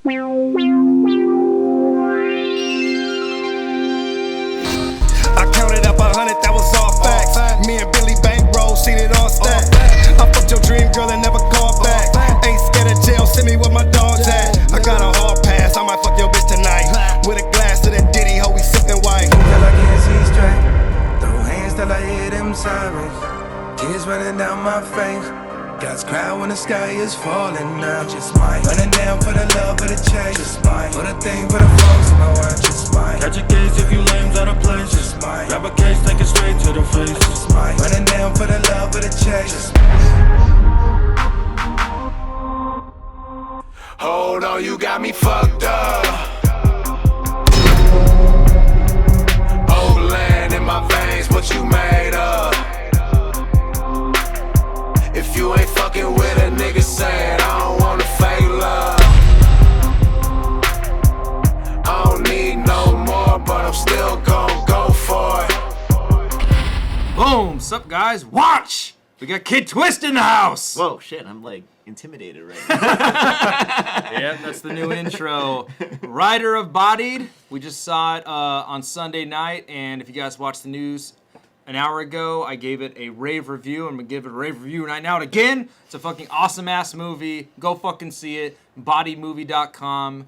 I counted up 100, that was all facts. Me and Billy bankroll, seen it all stack. I fucked your dream girl and never called back. Ain't scared of jail, send me where my dog's at. I got a hard pass, I might fuck your bitch tonight. With a glass of that Diddy, ho, we sippin' white. Till I can't see straight, throw hands till I hear them sirens. Tears running down my face. God's cry when the sky is falling now. Just mine. Running down for the love of the chase. Just mine. For the thing, for the folks in my watch. Just mine. Catch a case if you lames out of place. Just mine. Grab a case, take it straight to the face. Just mine. Running down for the love of the chase. Hold on, you got me fucked up. Old land in my veins, what you made of? If you ain't fucking with a nigga saying I don't wanna fake love, I don't need no more, but I'm still gon' go for it. Boom! Sup, guys? Watch! We got Kid Twist in the house! Whoa, shit, I'm like intimidated right now. Yeah, that's the new intro. Rider of Bodied. We just saw it on Sunday night, and if you guys watched the news an hour ago, I gave it a rave review. I'm gonna give it a rave review right now and again. It's a fucking awesome ass movie. Go fucking see it. Bodymovie.com.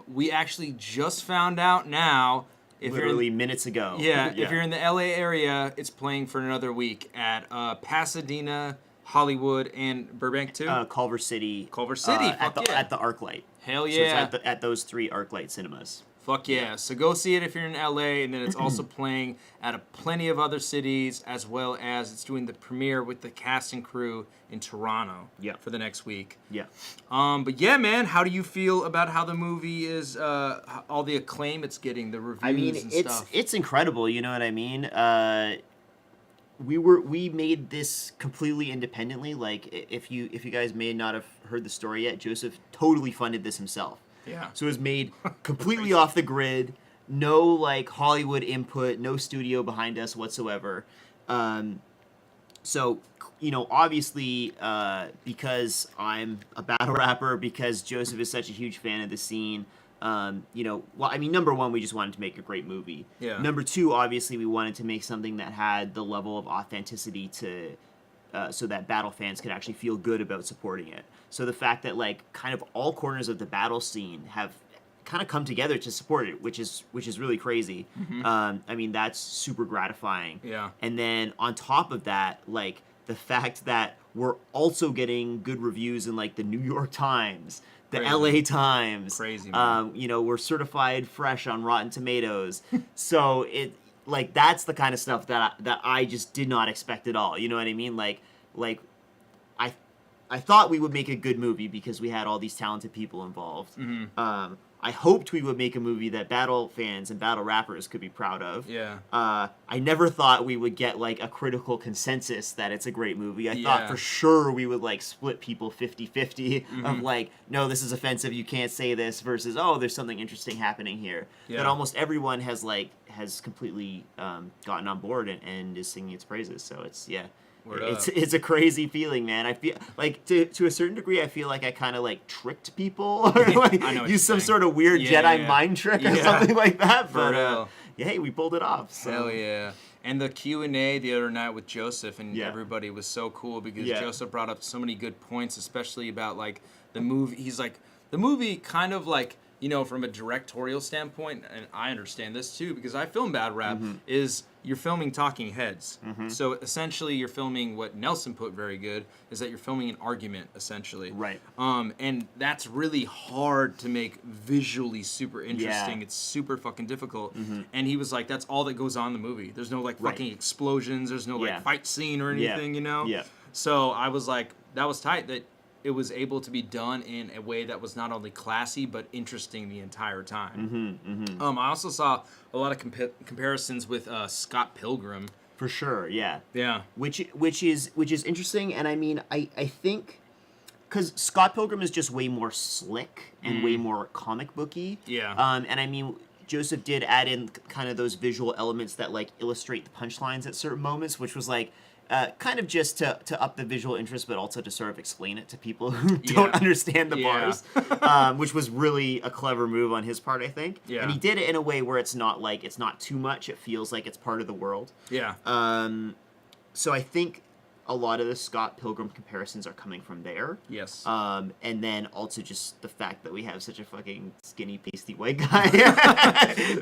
We actually just found out now. If Literally you're in, minutes ago. yeah, if you're in the LA area, it's playing for another week at Pasadena, Hollywood, and Burbank too. Culver City. Culver City, at fuck the yeah. at the ArcLight. Hell So yeah. it's at those 3 ArcLight cinemas. Fuck yeah. So go see it if you're in LA, and then it's also playing at plenty of other cities, as well as it's doing the premiere with the cast and crew in Toronto for the next week. Yeah. But yeah, man, how do you feel about how the movie is, all the acclaim it's getting, the reviews I mean, and stuff? it's incredible, you know what I mean? We made this completely independently. Like, if you guys may not have heard the story yet, Joseph totally funded this himself. Yeah. So it was made completely off the grid, no like Hollywood input, no studio behind us whatsoever. So, you know, obviously, because I'm a battle rapper, because Joseph is such a huge fan of the scene, you know, well, I mean, number one, we just wanted to make a great movie. Yeah. Number two, obviously, we wanted to make something that had the level of authenticity to, so that battle fans could actually feel good about supporting it. So the fact that like kind of all corners of the battle scene have kind of come together to support it, which is really crazy. Mm-hmm. I mean, that's super gratifying. Yeah. And then on top of that, like the fact that we're also getting good reviews in like the New York Times, the Crazy. LA Times. Crazy, man. You know, we're certified fresh on Rotten Tomatoes. So it like that's the kind of stuff that I just did not expect at all. You know what I mean? Like I thought we would make a good movie because we had all these talented people involved. Mm-hmm. I hoped we would make a movie that battle fans and battle rappers could be proud of. Yeah. I never thought we would get like a critical consensus that it's a great movie. I thought Yeah. for sure we would like split people 50-50 Mm-hmm. of like, no, this is offensive, you can't say this, versus, oh, there's something interesting happening here. Yeah. But almost everyone has completely gotten on board and is singing its praises. So it's, yeah. Word It's a crazy feeling, man. I feel like to a certain degree, I feel like I kind of like tricked people or like I know what used some you're saying. sort of weird Yeah, Jedi yeah. mind trick or Yeah. something like that. For But real. yeah, hey, we pulled it off. So. Hell yeah. And the Q&A the other night with Joseph and Yeah. everybody was so cool because Yeah. Joseph brought up so many good points, especially about like the movie. He's like, the movie kind of like, you know, from a directorial standpoint, and I understand this too because I film bad rap, is you're filming talking heads. So essentially you're filming what Nelson put very good, is that you're filming an argument, essentially. Right. And that's really hard to make visually super interesting. Yeah. It's super fucking difficult. And he was like, that's all that goes on in the movie. There's no like Right. fucking explosions. There's no Yeah. like fight scene or anything, you know? Yeah. So I was like, that was tight that it was able to be done in a way that was not only classy but interesting the entire time. I also saw a lot of comparisons with Scott Pilgrim. For sure, yeah. Yeah. Which is interesting, and I mean, I think because Scott Pilgrim is just way more slick and way more comic booky. Yeah. And I mean, Joseph did add in kind of those visual elements that like illustrate the punchlines at certain moments, which was like kind of just to up the visual interest, but also to sort of explain it to people who don't understand the bars, which was really a clever move on his part, I think. Yeah. And he did it in a way where it's not too much. It feels like it's part of the world. Yeah. So I think a lot of the Scott Pilgrim comparisons are coming from there. Yes. And then also just the fact that we have such a fucking skinny, pasty white guy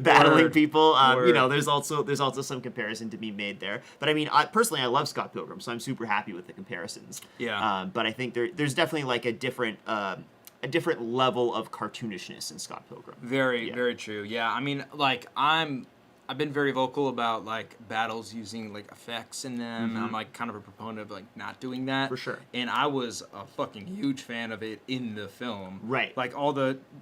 battling people. You know, there's also some comparison to be made there. But I mean, personally, I love Scott Pilgrim, so I'm super happy with the comparisons. Yeah. But I think there's definitely like a different level of cartoonishness in Scott Pilgrim. Very true. Yeah. I mean, like I've been very vocal about like battles using like effects in them. I'm like kind of a proponent of like not doing that. For sure. And I was a fucking huge fan of it in the film. Right. Like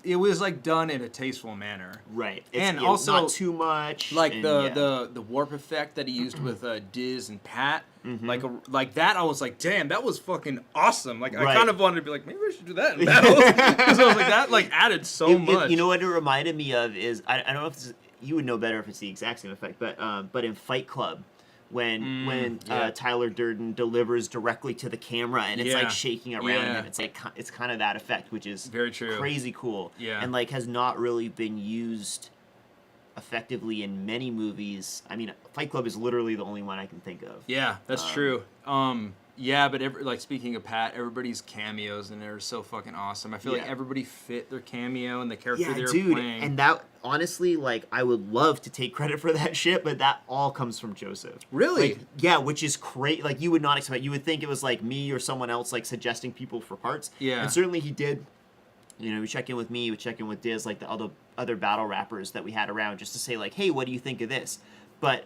it was like done in a tasteful manner. Right. And also not too much. Like and, the warp effect that he used with Diz and Pat. Like that, I was like, damn, that was fucking awesome. Like I kind of wanted to be like, maybe I should do that in battles, because I was like, that like added so much. You know what it reminded me of is I don't know if you would know better if it's the exact same effect, but in Fight Club, when Tyler Durden delivers directly to the camera and it's like shaking around him, it's kind of that effect, which is very true, crazy cool, and like has not really been used effectively in many movies. I mean, Fight Club is literally the only one I can think of. Yeah, that's true. Yeah, but like speaking of Pat, everybody's cameos in there are so fucking awesome. I feel like everybody fit their cameo and the character they were playing. And that honestly, like, I would love to take credit for that shit, but that all comes from Joseph. Really? Like, yeah, which is great. Like, you would not expect. You would think it was like me or someone else like suggesting people for parts. Yeah. And certainly he did. You know, he would check in with me, he would check in with Diz, like the other battle rappers that we had around, just to say like, hey, what do you think of this? But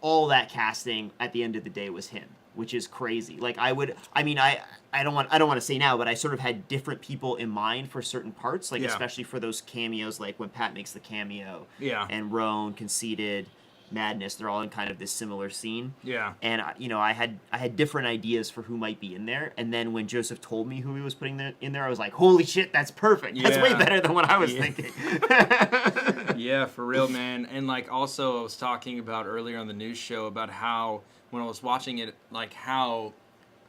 all that casting at the end of the day was him, which is crazy. Like I don't want to say now, but I sort of had different people in mind for certain parts, like especially for those cameos, like when Pat makes the cameo, and Roan, Conceited, Madness, they're all in kind of this similar scene. Yeah. And I had different ideas for who might be in there, and then when Joseph told me who he was putting in there, I was like, holy shit, that's perfect. That's way better than what I was thinking. Yeah, for real, man. And like also I was talking about earlier on the news show about how when I was watching it, like how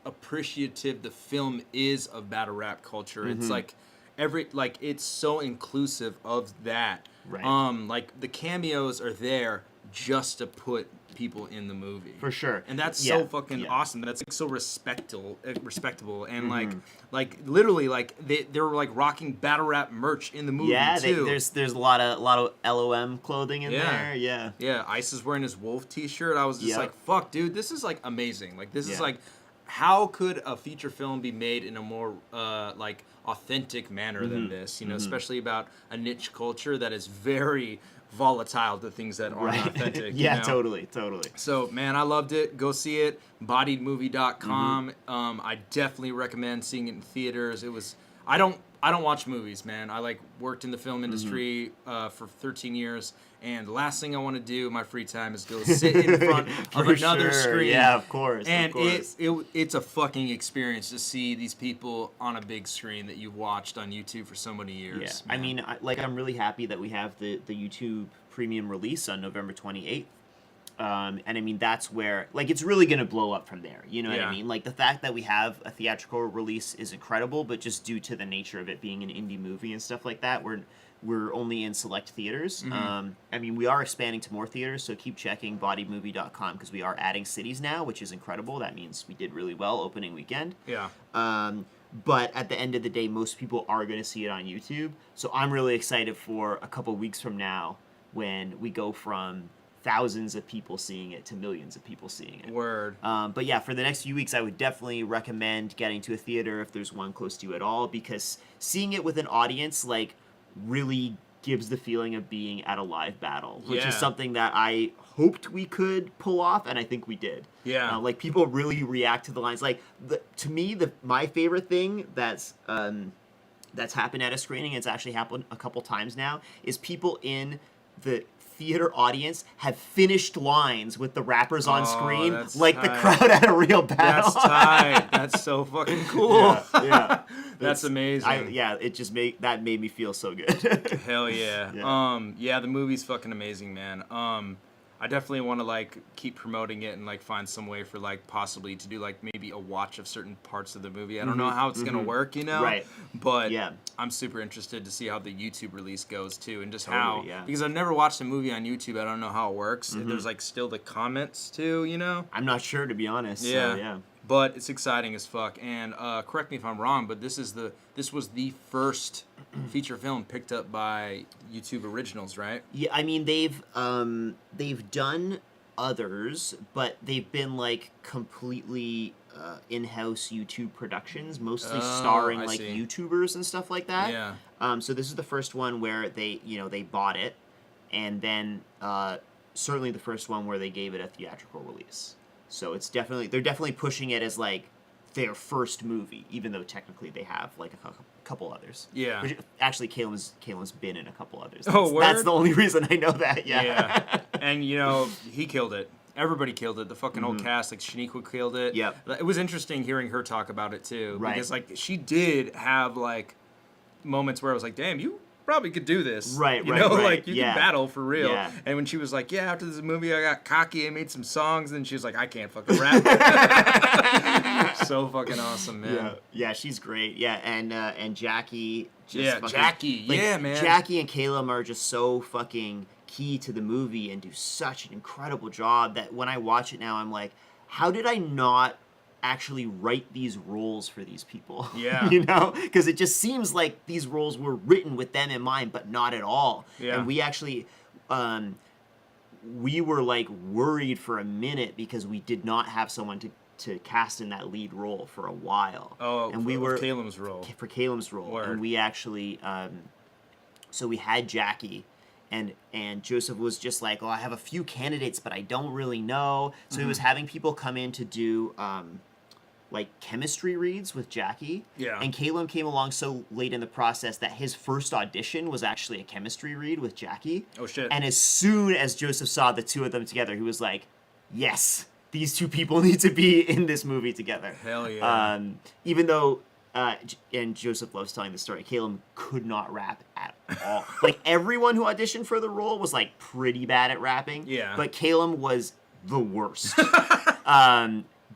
appreciative the film is of battle rap culture. It's like it's so inclusive of that. Right. Like the cameos are there just to put people in the movie. For sure. And that's so fucking awesome. That's like so respectable and like literally like they were like rocking battle rap merch in the movie too. There's a lot of LOM clothing in there. Yeah. Yeah, Ice is wearing his Wolf t-shirt. I was just like, fuck, dude, this is like amazing. Like this is like, how could a feature film be made in a more like authentic manner than this, you know, especially about a niche culture that is very volatile to things that aren't authentic. Yeah, you know? Totally. So, man, I loved it. Go see it. Bodiedmovie.com. I definitely recommend seeing it in theaters. It was. I don't watch movies, man. I like worked in the film industry for 13 years, and the last thing I want to do in my free time is go sit in front of another screen. Yeah, of course. And it's a fucking experience to see these people on a big screen that you've watched on YouTube for so many years. Yeah. I mean, I'm really happy that we have the YouTube premium release on November 28th. And I mean, that's where, like, it's really going to blow up from there. You know what I mean? Like, the fact that we have a theatrical release is incredible, but just due to the nature of it being an indie movie and stuff like that, we're only in select theaters. I mean, we are expanding to more theaters, so keep checking bodymovie.com because we are adding cities now, which is incredible. That means we did really well opening weekend. Yeah. But at the end of the day, most people are going to see it on YouTube. So I'm really excited for a couple weeks from now when we go from thousands of people seeing it to millions of people seeing it. Word. But yeah, for the next few weeks, I would definitely recommend getting to a theater if there's one close to you at all, because seeing it with an audience, like, really gives the feeling of being at a live battle, which is something that I hoped we could pull off, and I think we did. Yeah. Like, people really react to the lines. Like, to me, my favorite thing that's happened at a screening, it's actually happened a couple times now, is people in the theater audience have finished lines with the rappers on screen, like tight. The crowd at a real battle. That's tight. That's so fucking cool. Yeah. That's amazing. It just made me feel so good. Hell yeah. Yeah, the movie's fucking amazing, man. I definitely want to like keep promoting it and like find some way for like possibly to do like maybe a watch of certain parts of the movie. I don't know how it's gonna work, you know. Right. But Yeah. I'm super interested to see how the YouTube release goes too, and just Totally, how because I've never watched a movie on YouTube. I don't know how it works. There's like still the comments too, you know. I'm not sure, to be honest. Yeah. So, yeah. But it's exciting as fuck. And correct me if I'm wrong, but this was the first feature film picked up by YouTube Originals, right? Yeah, I mean they've done others, but they've been like completely in-house YouTube productions, mostly starring I like see. YouTubers and stuff like that. Yeah. So this is the first one where they bought it, and then certainly the first one where they gave it a theatrical release. So they're definitely pushing it as like their first movie, even though technically they have like a couple others. Yeah. Which, actually, Caelan's been in a couple others. Oh, word? That's the only reason I know that. Yeah. Yeah. And you know, he killed it. Everybody killed it. The fucking whole cast, like Shaniqua killed it. Yep. It was interesting hearing her talk about it too, Right. because like she did have like moments where I was like, damn, you probably could do this. Right, you right, know, right. like you Yeah. can battle for real. Yeah. And when she was like, yeah, after this movie I got cocky and made some songs, and she was like, I can't fucking rap. So fucking awesome, man. Yeah, yeah, she's great. Yeah, and Jackie. Just Yeah, fucking, Jackie. like, Yeah, man. Jackie and Caleb are just so fucking key to the movie and do such an incredible job that when I watch it now, I'm like, how did I not actually write these roles for these people? Yeah. You know, because it just seems like these roles were written with them in mind, but not at all. Yeah. And we actually. We were like worried for a minute because we did not have someone to cast in that lead role for a while. Oh, and we were Caleb's role. for Caleb's role, Word. and we actually, so we had Jackie, and Joseph was just like, oh, I have a few candidates, but I don't really know. So he was having people come in to do like chemistry reads with Jackie. Yeah. And Caleb came along so late in the process that his first audition was actually a chemistry read with Jackie. Oh, shit. And as soon as Joseph saw the two of them together, he was like, yes, these two people need to be in this movie together. Hell yeah. Even though, and Joseph loves telling the story, Caleb could not rap at all. Like, everyone who auditioned for the role was, like, pretty bad at rapping. Yeah. But Caleb was the worst.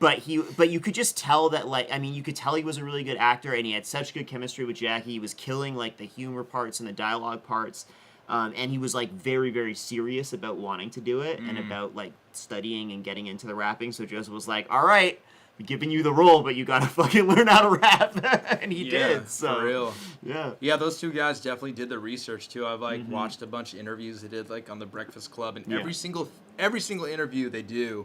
But you could just tell that, like, I mean, you could tell he was a really good actor, and he had such good chemistry with Jackie. He was killing, like, the humor parts and the dialogue parts. And he was, like, very, very serious about wanting to do it and about, like, studying and getting into the rapping. So Joseph was like, all right, we're giving you the role, but you gotta fucking learn how to rap. And he did, so. For real. Yeah. Yeah, those two guys definitely did the research too. I've like watched a bunch of interviews they did like on the Breakfast Club, and Yeah. every single interview they do,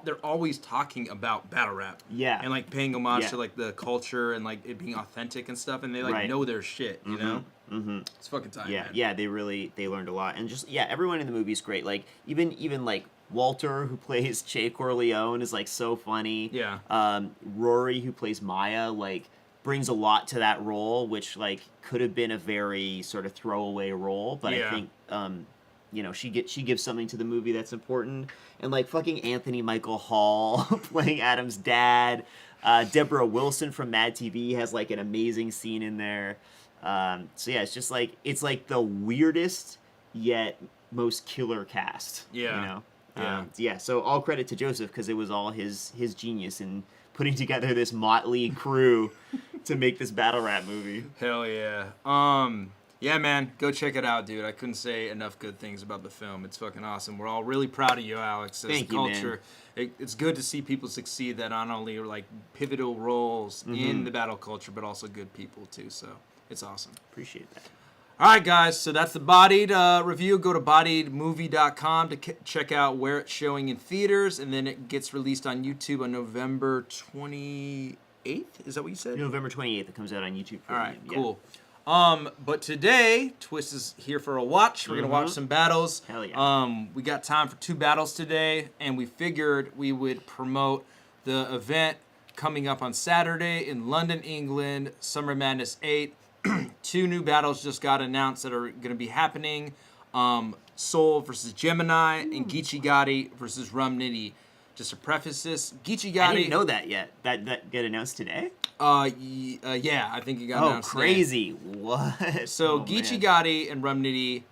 they're always talking about battle rap. Yeah. And like paying homage Yeah. to like the culture and like it being authentic and stuff, and they like Right. know their shit, you know? It's fucking tight. Yeah, man. yeah, they learned a lot, and just everyone in the movie is great. Like even like Walter, who plays Che Corleone, is like so funny. Yeah. Rory, who plays Maya, like brings a lot to that role, which like could have been a very sort of throwaway role, but Yeah. I think you know, she gives something to the movie that's important. And like fucking Anthony Michael Hall playing Adam's dad. Deborah Wilson from Mad TV has like an amazing scene in there. So yeah, it's just like the weirdest yet most killer cast. Yeah. You know? Yeah. Yeah. So all credit to Joseph because it was all his genius in putting together this motley crew to make this battle rap movie. Hell yeah. Yeah, man, go check it out, dude. I couldn't say enough good things about the film. It's fucking awesome. We're all really proud of you, Alex. As Thank a you, culture, it's good to see people succeed that not only are like pivotal roles in the battle culture, but also good people too. So it's awesome. Appreciate that. All right, guys. So that's the Bodied review. Go to bodiedmovie.com to check out where it's showing in theaters, and then it gets released on YouTube on November 28th. Is that what you said? November 28th, it comes out on YouTube. All right, Yeah. cool. But today, Twist is here for a watch. We're going to watch some battles. Hell yeah. We got time for 2 battles today, and we figured we would promote the event coming up on Saturday in London, England, Summer Madness 8. 2 new battles just got announced that are going to be happening. Soul versus Gemini, and Geechee Gotti versus Rum Nitty. Just to preface this, Geechee Gotti... I didn't know that yet. That get announced today? Yeah, I think it got announced today. Crazy. What? So Oh, Geechee man. Gotti and Rum Nitty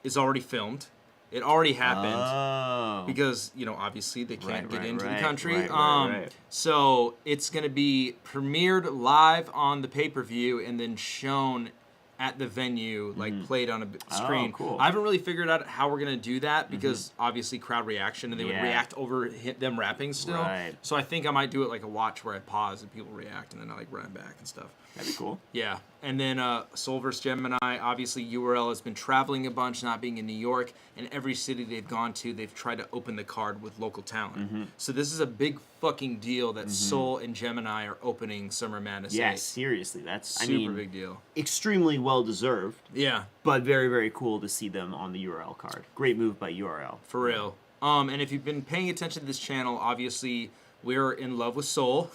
is already filmed. It already happened. Oh. Because, obviously they can't get into the country. Right. So it's going to be premiered live on the pay-per-view and then shown at the venue, like played on a screen. Oh, cool. I haven't really figured out how we're going to do that because obviously crowd reaction and they would react over them rapping still. Right. So I think I might do it like a watch where I pause and people react and then I like run back and stuff. That'd be cool. Yeah. And then Soul vs. Gemini, obviously URL has been traveling a bunch, not being in New York, and every city they've gone to, they've tried to open the card with local talent. So this is a big fucking deal that Soul and Gemini are opening Summer Madness 8. Yeah, seriously. That's, Super big deal. Extremely well deserved. Yeah. But very, very cool to see them on the URL card. Great move by URL. For real. And if you've been paying attention to this channel, obviously we're in love with Soul.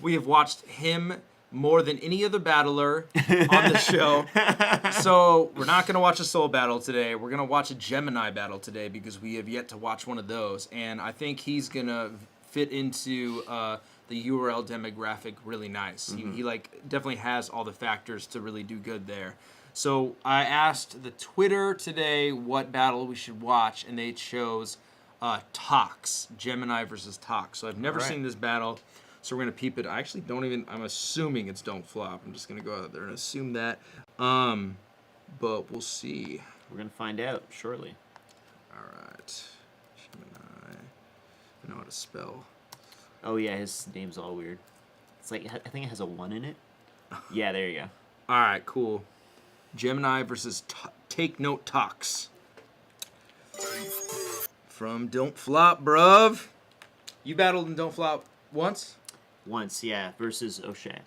We have watched him more than any other battler on the show. So we're not going to watch a Soul battle today. We're going to watch a Gemini battle today because we have yet to watch one of those. And I think he's going to fit into the URL demographic really nice. He like definitely has all the factors to really do good there. So I asked the Twitter today what battle we should watch, and they chose TOX, Gemini versus TOX. So I've never seen this battle. So we're going to peep it. I actually don't even, I'm assuming it's Don't Flop. I'm just going to go out there and assume that. But we'll see. We're going to find out shortly. All right. Gemini. I know how to spell. Oh, yeah, his name's all weird. It's like, I think it has a 1 in it. Yeah, there you go. All right, cool. Gemini versus Take Note TOX. From Don't Flop, bruv. You battled in Don't Flop once? Once, yeah, versus O'Shea.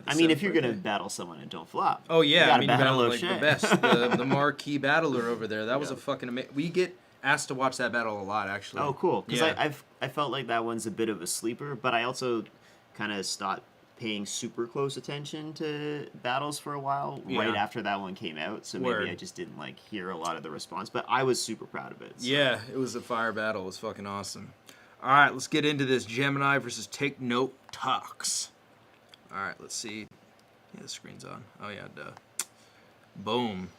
I mean, if you're going to battle someone and Don't Flop. Oh, yeah. I mean, you battle battled like O'Shea. the best. The marquee battler over there. That was a fucking amazing. We get asked to watch that battle a lot, actually. Oh, cool. Because Yeah. I felt like that one's a bit of a sleeper, but I also kind of stopped paying super close attention to battles for a while right after that one came out. So maybe I just didn't like hear a lot of the response, but I was super proud of it. So. Yeah, it was a fire battle. It was fucking awesome. All right, let's get into this. Gemini versus Take Note TOX. All right, let's see. Yeah, the screen's on. Oh, yeah, duh. Boom.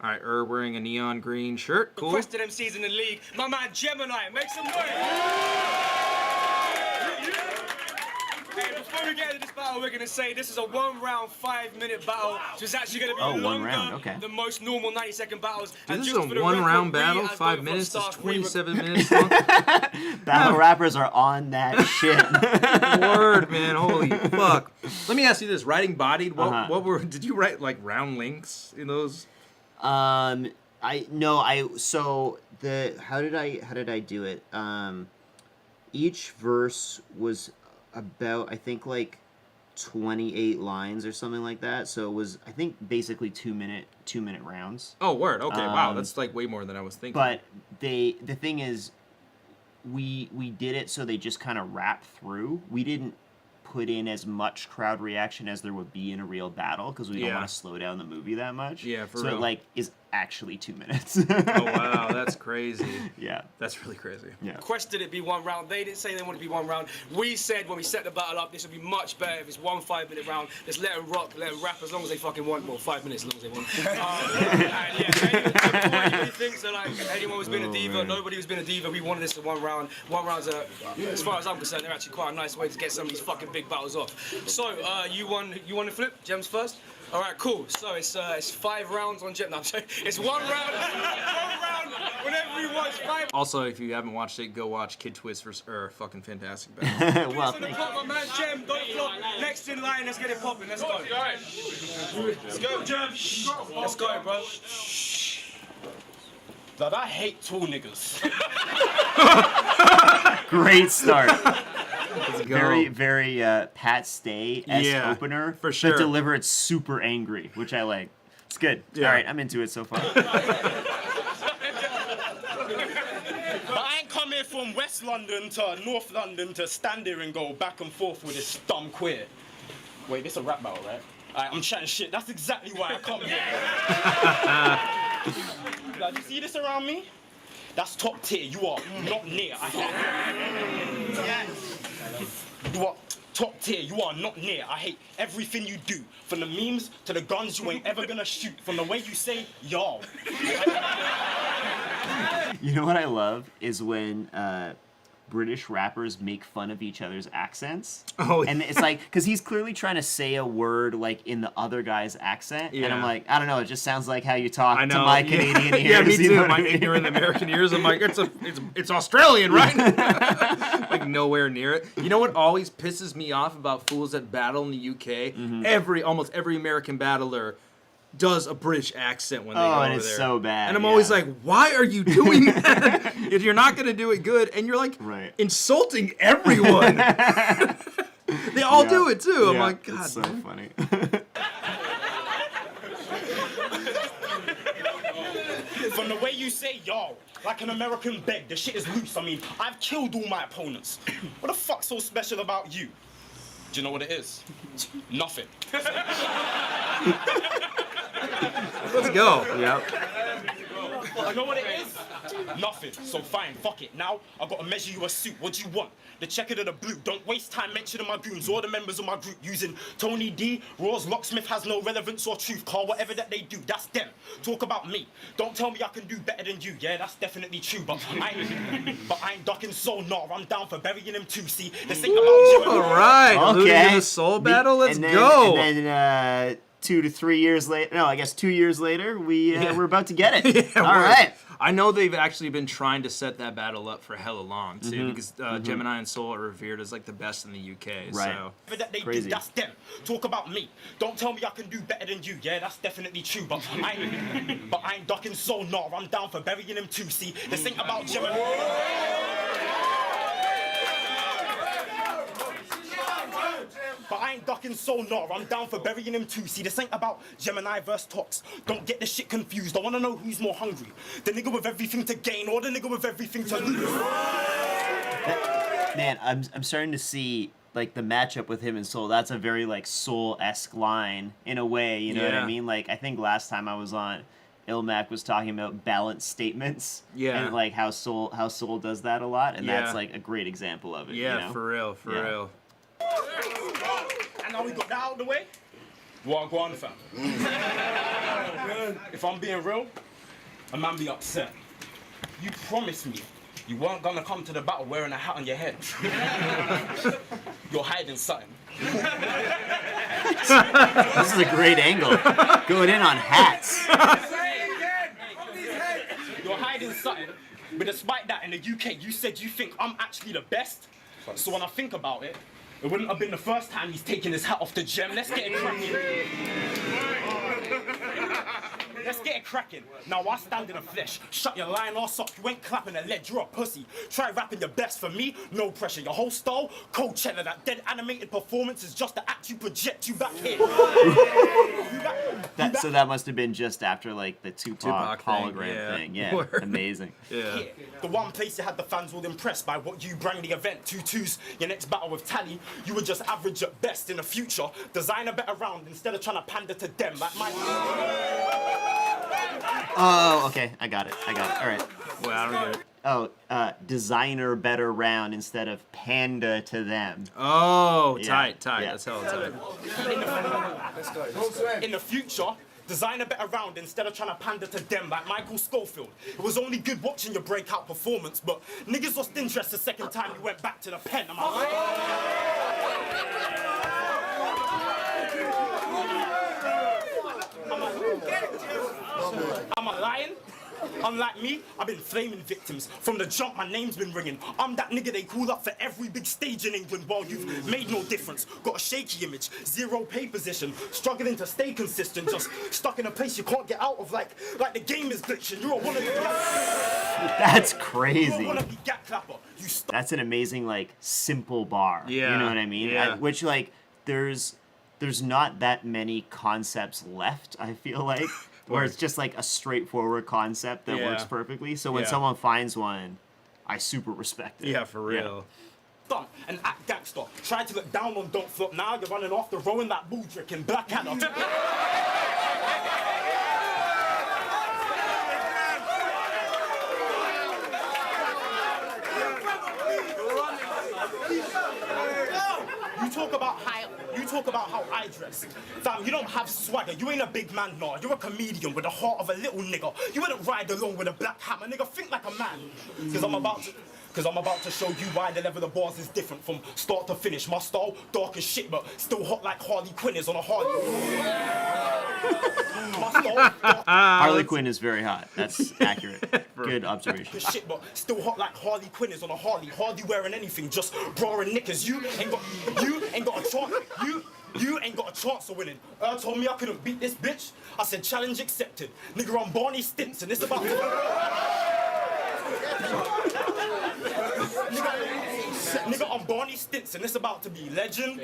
All right, wearing a neon green shirt. Cool. Requested MCs in the league. My man Gemini, make some noise. Hey, before we get into this battle, we're gonna say this is a 1 round, 5-minute battle. So it's actually gonna be longer 1 round, okay. than most normal 90-second battles. Dude, And this is just a for the 1 record, round we, battle. as 5 both minutes is Stalk, 27 minutes long. Battle rappers are on that shit. Word, man. Holy fuck. Let me ask you this. Writing Bodied, did you write like round links in those? How did I do it? Each verse was about, I think, like 28 lines or something like that. So it was, I think, basically 2 minute rounds. Oh, word. Okay, wow. That's like way more than I was thinking. But the thing is, we did it so they just kind of wrap through. We didn't put in as much crowd reaction as there would be in a real battle because we don't want to slow down the movie that much. Yeah, for so real. it like is actually 2 minutes. Oh, wow. That's crazy. Yeah. That's really crazy. Yeah. Requested it be 1 round. They didn't say they wanted to be 1 round. We said when we set the battle up, this would be much better if it's 1 5-minute round. Just let them rock, let them rap as long as they fucking want. Well, 5 minutes as long as they want. And yeah, anyone thinks that like anyone was being a diva, nobody was being a diva. We wanted this to 1 round. 1 round's as far as I'm concerned, they're actually quite a nice way to get some of these fucking big battles off. So you want to flip? Gems first? All right, cool. So it's 5 rounds on Gem. No, I'm sorry. It's 1 round. 1 round. Whenever you watch 5. Also, if you haven't watched it, go watch Kid Twist versus fucking fantastic battle. Well, So the pop, my man Gem, don't flop. Next in line, let's get it popping. Let's go. Let's go, Gem. Let's go, bro. But I hate tall niggas. great start. Let's go. Very, very Pat Stay-esque opener. for sure. But delivered super angry, which I like. It's good. Yeah. All right, I'm into it so far. But I ain't come here from West London to North London to stand here and go back and forth with this dumb queer. Wait, this a rap battle, right? Alright, I'm chatting shit. That's exactly why I come here. Like, you see this around me? That's top tier. You are not near. You are Top tier, you are not near. I hate everything you do. From the memes to the guns you ain't ever gonna shoot. From the way you say, y'all. You know what I love is when British rappers make fun of each other's accents. Oh, and it's like, because he's clearly trying to say a word like in the other guy's accent, and I'm Yeah. like, I don't know, it just sounds like how you talk I to know. my Canadian ears. Yeah, me you too. know what My I mean? ignorant American ears. I'm like, it's Australian, right? Like nowhere near it. You know what always pisses me off about fools that battle in the UK? Almost every American battler does a British accent when they go over and it's there. so bad. And I'm always yeah. like, why are you doing that? If you're not gonna do it good, and you're like Right. insulting everyone. They all do it too. I'm Yeah, like, God, it's so man. funny. From the way you say y'all, like an American beg, the shit is loose. I mean, I've killed all my opponents. What the fuck's so special about you? Do you know what it is? Nothing. Let's go. Yep. You know what it is? Nothing. So fine, fuck it. Now I gotta measure you a suit. What do you want? The checkered or the blue? Don't waste time mentioning my goons or the members of my group using Tony D. Raw's locksmith has no relevance or truth. Call whatever that they do, that's them. Talk about me. Don't tell me I can do better than you. Yeah, that's definitely true. But I ain't ducking so gnar. I'm down for burying him too. See, this ain't about All right. Alluding to Okay. the soul battle. Let's and then, go. And then 2 to 3 years later, no, I guess 2 years later, we're about to get it. All right. I know they've actually been trying to set that battle up for hella long too, because Gemini and Soul are revered as like the best in the UK. Right. So that they Crazy. do, that's them. Talk about me. Don't tell me I can do better than you. Yeah, that's definitely true. But I ain't ducking so gnar. I'm down for burying him too. See, this ain't about Gemini. But I ain't ducking so gnar. I'm down for burying him too. See, this ain't about Gemini versus TOX. Don't get the shit confused. I wanna know who's more hungry. The nigga with everything to gain or the nigga with everything to lose. Man, I'm starting to see like the matchup with him and Soul. That's a very like Soul-esque line in a way. You know what Yeah. I mean? Like I think last time I was on, Ilmac was talking about balanced statements. Yeah. And like how Soul does that a lot, and that's Yeah. like a great example of it. yeah, you know? for real, for Yeah. real. And now we got that out of the way. Well, go on, fam. If I'm being real, a man be upset. You promised me you weren't gonna come to the battle wearing a hat on your head. You're hiding something. This is a great angle. Going in on hats. You're hiding something. But despite that, in the UK, you said you think I'm actually the best. So when I think about it, it wouldn't have been the first time he's taken his hat off the gem. Let's get it cracking. Let's get it cracking. Now I stand in the flesh. Shut your lying ass up. You ain't clapping a lead. You're a pussy. Try rapping your best for me. No pressure. Your whole style, Coachella. That dead animated performance is just the act you project you back here. So that must have been just after like the Tupac Tupac thing, hologram yeah. thing. Yeah, Word. amazing. Yeah. Here, the one place you had the fans all impressed by what you bring the event. 2-2s, your next battle with Tally, you were just average at best. In the future, design a better round instead of trying to pander to them. Like my. Oh, okay, I got it. All right. Well, I don't get it. Oh, designer better round instead of panda to them. Oh, Yeah. tight. Yeah. That's hella tight. In the future, design a better round instead of trying to pander to them like Michael Schofield. It was only good watching your breakout performance, but niggas lost interest the second time you went back to the pen. Am I right? Am I lying? Unlike me, I've been flaming victims. From the jump, my name's been ringing. I'm that nigga they call up for every big stage in England while you've made no difference. Got a shaky image, zero pay position, struggling to stay consistent, just stuck in a place you can't get out of like the game is glitching. You're a wannabe That's You're a crazy. wannabe gap clapper. You That's an amazing like simple bar. Yeah, You know what I mean? yeah. Which like there's not that many concepts left, I feel like. Where it's just like a straightforward concept that Yeah. works perfectly. So when Yeah. someone finds one, I super respect it. Yeah, for real. stunt and act gangster. Tried to look down on Don't Flop. Now you're running off the row in that bull trick in Blackadder. You talk about how I dress. Fam, you don't have swagger. You ain't a big man, nah. You're a comedian with the heart of a little nigga. You wouldn't ride along with a black hammer, nigga. Think like a man. Cause I'm about to show you why the level of bars is different from start to finish. My style, dark as shit, but still hot like Harley Quinn is on a Harley. My style, Harley Quinn is very hot. That's accurate. Good observation. shit, but still hot like Harley Quinn is on a Harley. Hardly wearing anything, just bra and knickers. You ain't got a chance. You ain't got a chance of winning. Told me I couldn't beat this bitch. I said challenge accepted. Nigga, I'm Barney Stinson. It's about Nigga, I'm Barney Stinson. It's about to be legend.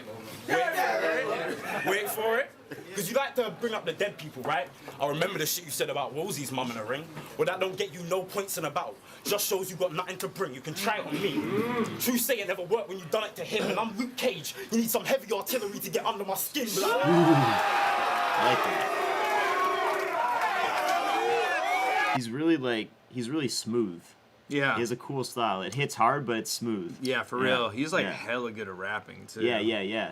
Wait for it. Because you like to bring up the dead people, right? I remember the shit you said about Rosie's mum in a ring. Well, that don't get you no points in a battle. Just shows you got nothing to bring. You can try it on me. True say it never worked when you done it to him. And I'm Luke Cage. You need some heavy artillery to get under my skin, blood. I like that. He's really smooth. Yeah. He has a cool style. It hits hard, but it's smooth. Yeah, for real. He's like hella good at rapping too. Yeah.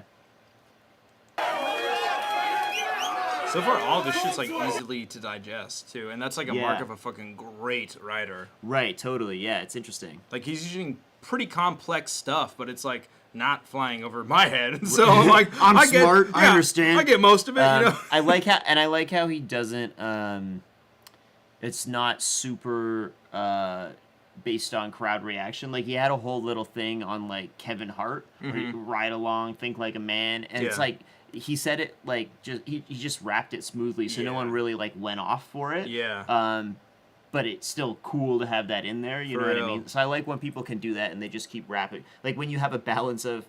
So far, all this shit's like easily to digest too, and that's like a mark of a fucking great writer. Right, totally. Yeah, it's interesting. Like he's using pretty complex stuff, but it's like not flying over my head. And so I'm like, I understand. I get most of it. You know? I like how he doesn't. It's not super based on crowd reaction. Like he had a whole little thing on like Kevin Hart, where you ride along, think like a man, and it's like. He said it like he just rapped it smoothly, so no one really like went off for it. Yeah. But it's still cool to have that in there. You know what I mean? So I like when people can do that and they just keep rapping. Like when you have a balance of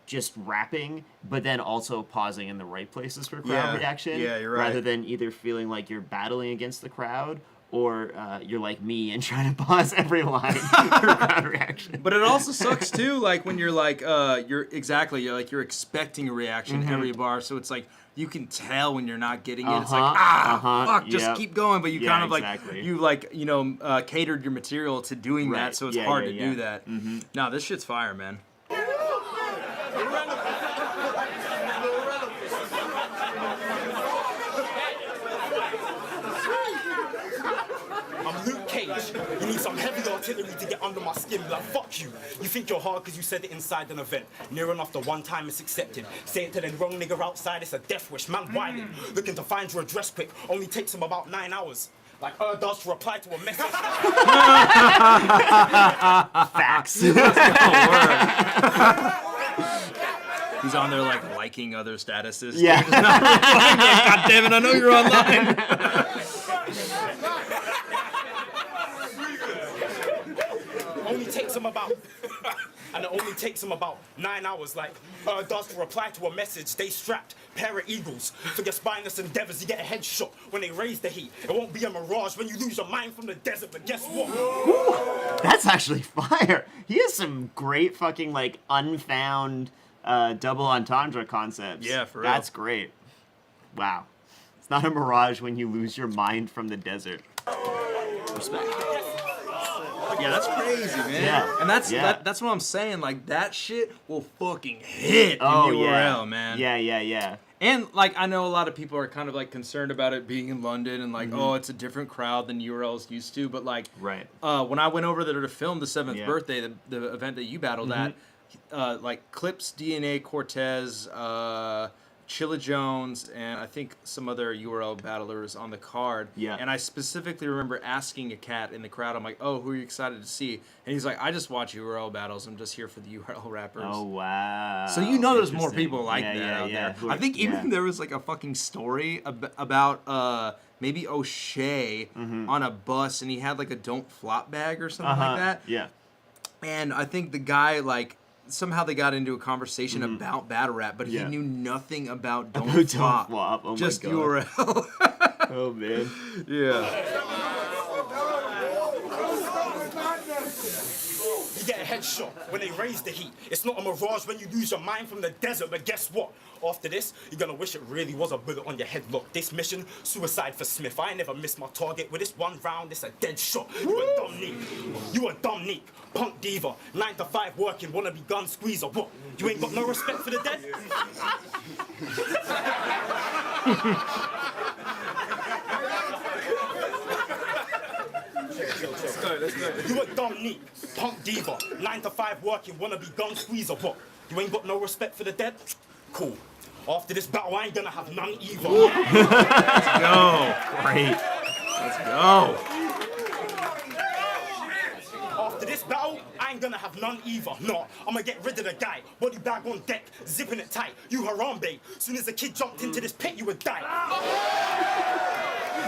just rapping, but then also pausing in the right places for crowd reaction. Yeah, you're right. Rather than either feeling like you're battling against the crowd or you're like me and trying to pause every line for crowd reaction. But it also sucks too, like when you're like, you're expecting a reaction every bar, so it's like you can tell when you're not getting it. It's like fuck, just keep going. But you kind of like catered your material to doing that, so it's hard to do that. Nah, this shit's fire, man. Luke Cage, you need some heavy artillery to get under my skin. Like, fuck you. You think you're hard because you said it inside an event. Near enough the one time it's accepted. Say it to the wrong nigga outside, it's a death wish. Man whining, looking to find your address quick. Only takes him about 9 hours. Like does to reply to a message. Facts. He's on there like liking other statuses. Yeah. God damn it, I know you're online. It only takes him about 9 hours. Like does to reply to a message. Stay strapped, pair of eagles. For your spineless endeavors, you get a headshot when they raise the heat. It won't be a mirage when you lose your mind from the desert. But guess what? Ooh, that's actually fire. He has some great fucking like unfound double entendre concepts. Yeah, for real. That's great. Wow. It's not a mirage when you lose your mind from the desert. Respect. Yeah, that's crazy, man. Yeah. And that's what I'm saying. Like, that shit will fucking hit in URL, man. Yeah. And, like, I know a lot of people are kind of, like, concerned about it being in London and, like, oh, it's a different crowd than URL's used to. But, like, when I went over there to film the 7th birthday, the event that you battled at, like, Clips, DNA, Cortez, Chilla Jones, and I think some other URL battlers on the card. Yeah. And I specifically remember asking a cat in the crowd, I'm like, oh, who are you excited to see? And he's like, I just watch URL battles. I'm just here for the URL rappers. Oh, wow. So you know there's more people like that out there. I think even there was like a fucking story about maybe O'Shea on a bus, and he had like a don't flop bag or something like that. Yeah. And I think the guy, like, somehow they got into a conversation about battle rap, but he knew nothing about Don't Flop. Oh just my God. URL. Oh, man. You Yeah. get a headshot when they raise the heat. It's not a mirage when you lose your mind from the desert, but guess what? After this, you're gonna wish it really was a bullet on your head. Look, this mission, suicide for Smith. I ain't never missed my target. With this one round, it's a dead shot. You a dumb neek. You a dumb neek. Punk diva. 9 to 5 working, wanna be gun squeezer. What? You ain't got no respect for the dead? Let's go. You a dumb neek. Punk diva. 9 to 5 working, wanna be gun squeezer. What? You ain't got no respect for the dead? Cool. After this battle, I ain't gonna have none either. Let's go. Great. Let's go. After this battle, I ain't gonna have none either. No, I'm gonna get rid of the guy. Body bag on deck, zipping it tight. You Harambe. Soon as the kid jumped into this pit, you would die.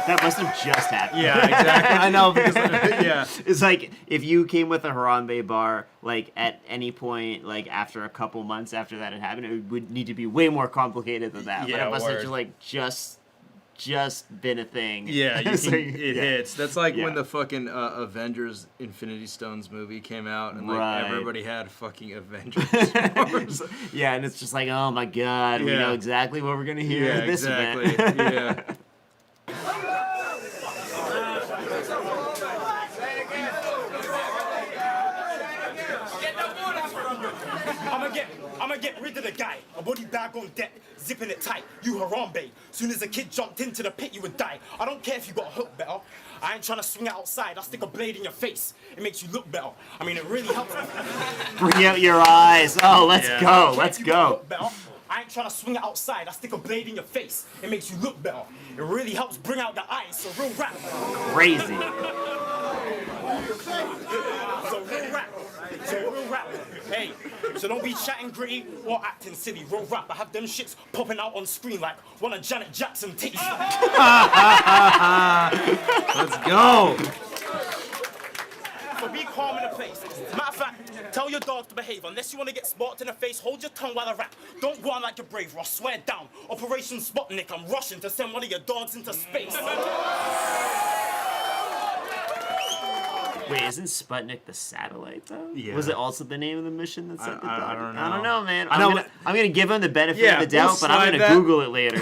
That must have just happened. Yeah, exactly. I know because yeah. It's like if you came with a Harambe bar, like at any point, like after a couple months after that had happened, it would need to be way more complicated than that. Yeah, but it must have word. just like just been a thing. Yeah, you So, can, it hits. That's like Yeah. when the fucking Avengers Infinity Stones movie came out, and like Right. everybody had fucking Avengers. Yeah, and it's just like, oh my god, we Yeah. know exactly what we're gonna hear Yeah, at this exactly. event. Yeah. I'm gonna get rid of the guy. A body bag on deck, zipping it tight. You Harambe. Soon as the kid jumped into the pit, you would die. I don't care if you got hooked better. I ain't trying to swing it outside. I'll stick a blade in your face. It makes you look better. I mean, it really helps. Bring out your eyes. Oh, let's Yeah. go. Let's If you got go. hooked better, I ain't trying to swing it outside. I stick a blade in your face. It makes you look better. It really helps bring out the eyes. So real rap. Crazy. So real rap. Hey, so don't be chatting gritty or acting silly. Real rap. I have them shits popping out on screen like one of Janet Jackson titties. Let's go. So be calm in the place. Matter of fact, tell your dog to behave. Unless you want to get sparked in the face, hold your tongue while I rap. Don't go on like you're brave, or I swear down. Operation Sputnik, I'm rushing to send one of your dogs into space. Wait, isn't Sputnik the satellite though? Yeah. Was it also the name of the mission that sent the dog? I don't know. I don't know, man. I know I'm gonna give him the benefit Yeah, of the doubt, we'll but I'm slide gonna that. Google it later.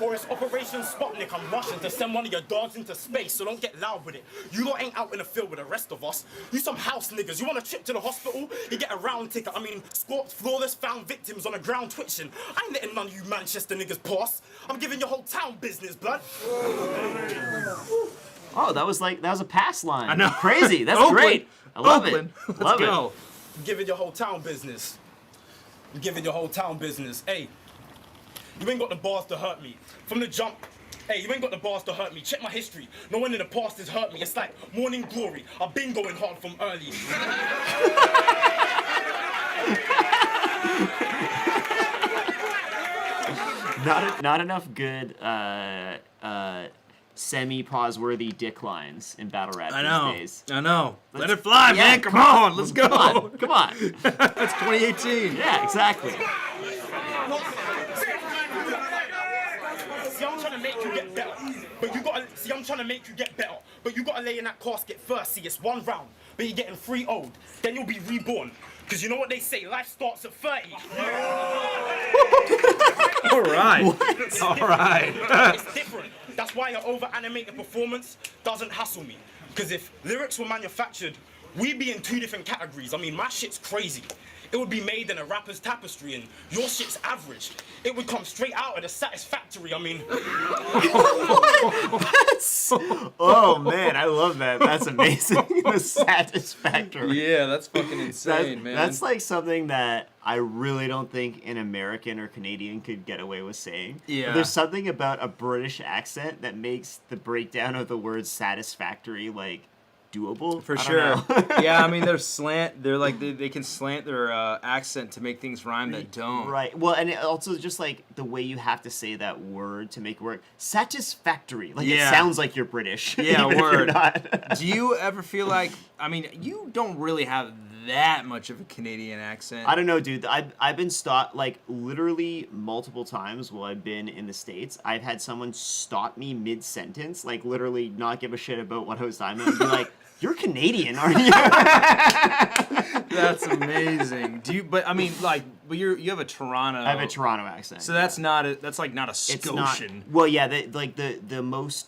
Or it's Operation Sputnik, I'm rushing to send one of your dogs into space, so don't get loud with it. You lot ain't out in the field with the rest of us. You some house niggas. You want a trip to the hospital? You get a round ticket. I mean, scorched, flawless, found victims on the ground twitching. I ain't letting none of you Manchester niggas pass. I'm giving your whole town business, blood. Oh, that was a pass line. I know. Crazy. That's Oakland. great. I love Oakland. it. Let's Love go. I'm giving your whole town business. I'm giving your whole town business. Hey, you ain't got the bars to hurt me. From the jump, hey, you ain't got the bars to hurt me. Check my history. No one in the past has hurt me. It's like morning glory. I've been going hard from early. Not enough good semi-pause-worthy dick lines in battle rap I know. these days. I know. Let Let's- it fly, yeah, man. Come on. Let's go. Come on. That's 2018. Yeah, exactly. See, I'm trying to make you get better. But you gotta see, I'm trying to make you get better. But you gotta lay in that casket first. See, it's one round, but you're getting 3 old. Then you'll be reborn. Cause you know what they say, life starts at 30. All right. All right. It's different. That's why your over-animated performance doesn't hassle me. Because if lyrics were manufactured, we'd be in 2 different categories. I mean, my shit's crazy. It would be made in a rapper's tapestry, and your shit's average. It would come straight out of the Satisfactory. I mean, Oh man, I love that. That's amazing. The Satisfactory. Yeah, that's fucking insane, man. That's like something that I really don't think an American or Canadian could get away with saying. Yeah. But there's something about a British accent that makes the breakdown of the word satisfactory like doable. For I don't sure. know. Yeah, I mean, they're like, they can slant their accent to make things rhyme that don't. Right. Well, and it also just like the way you have to say that word to make it work. Satisfactory. Like Yeah. it sounds like you're British. Yeah, even if you're word. not. Do you ever feel like, I mean, you don't really have that much of a Canadian accent. I don't know, dude. I've been stopped like literally multiple times while I've been in the States. I've had someone stop me mid-sentence, like literally not give a shit about what I was talking about, and be like, "You're Canadian, aren't you?" That's amazing. Do you? But I mean, like, but you have a Toronto. I have a Toronto accent. So that's not a, that's like not a it's Scotian. not. Well, yeah, the most.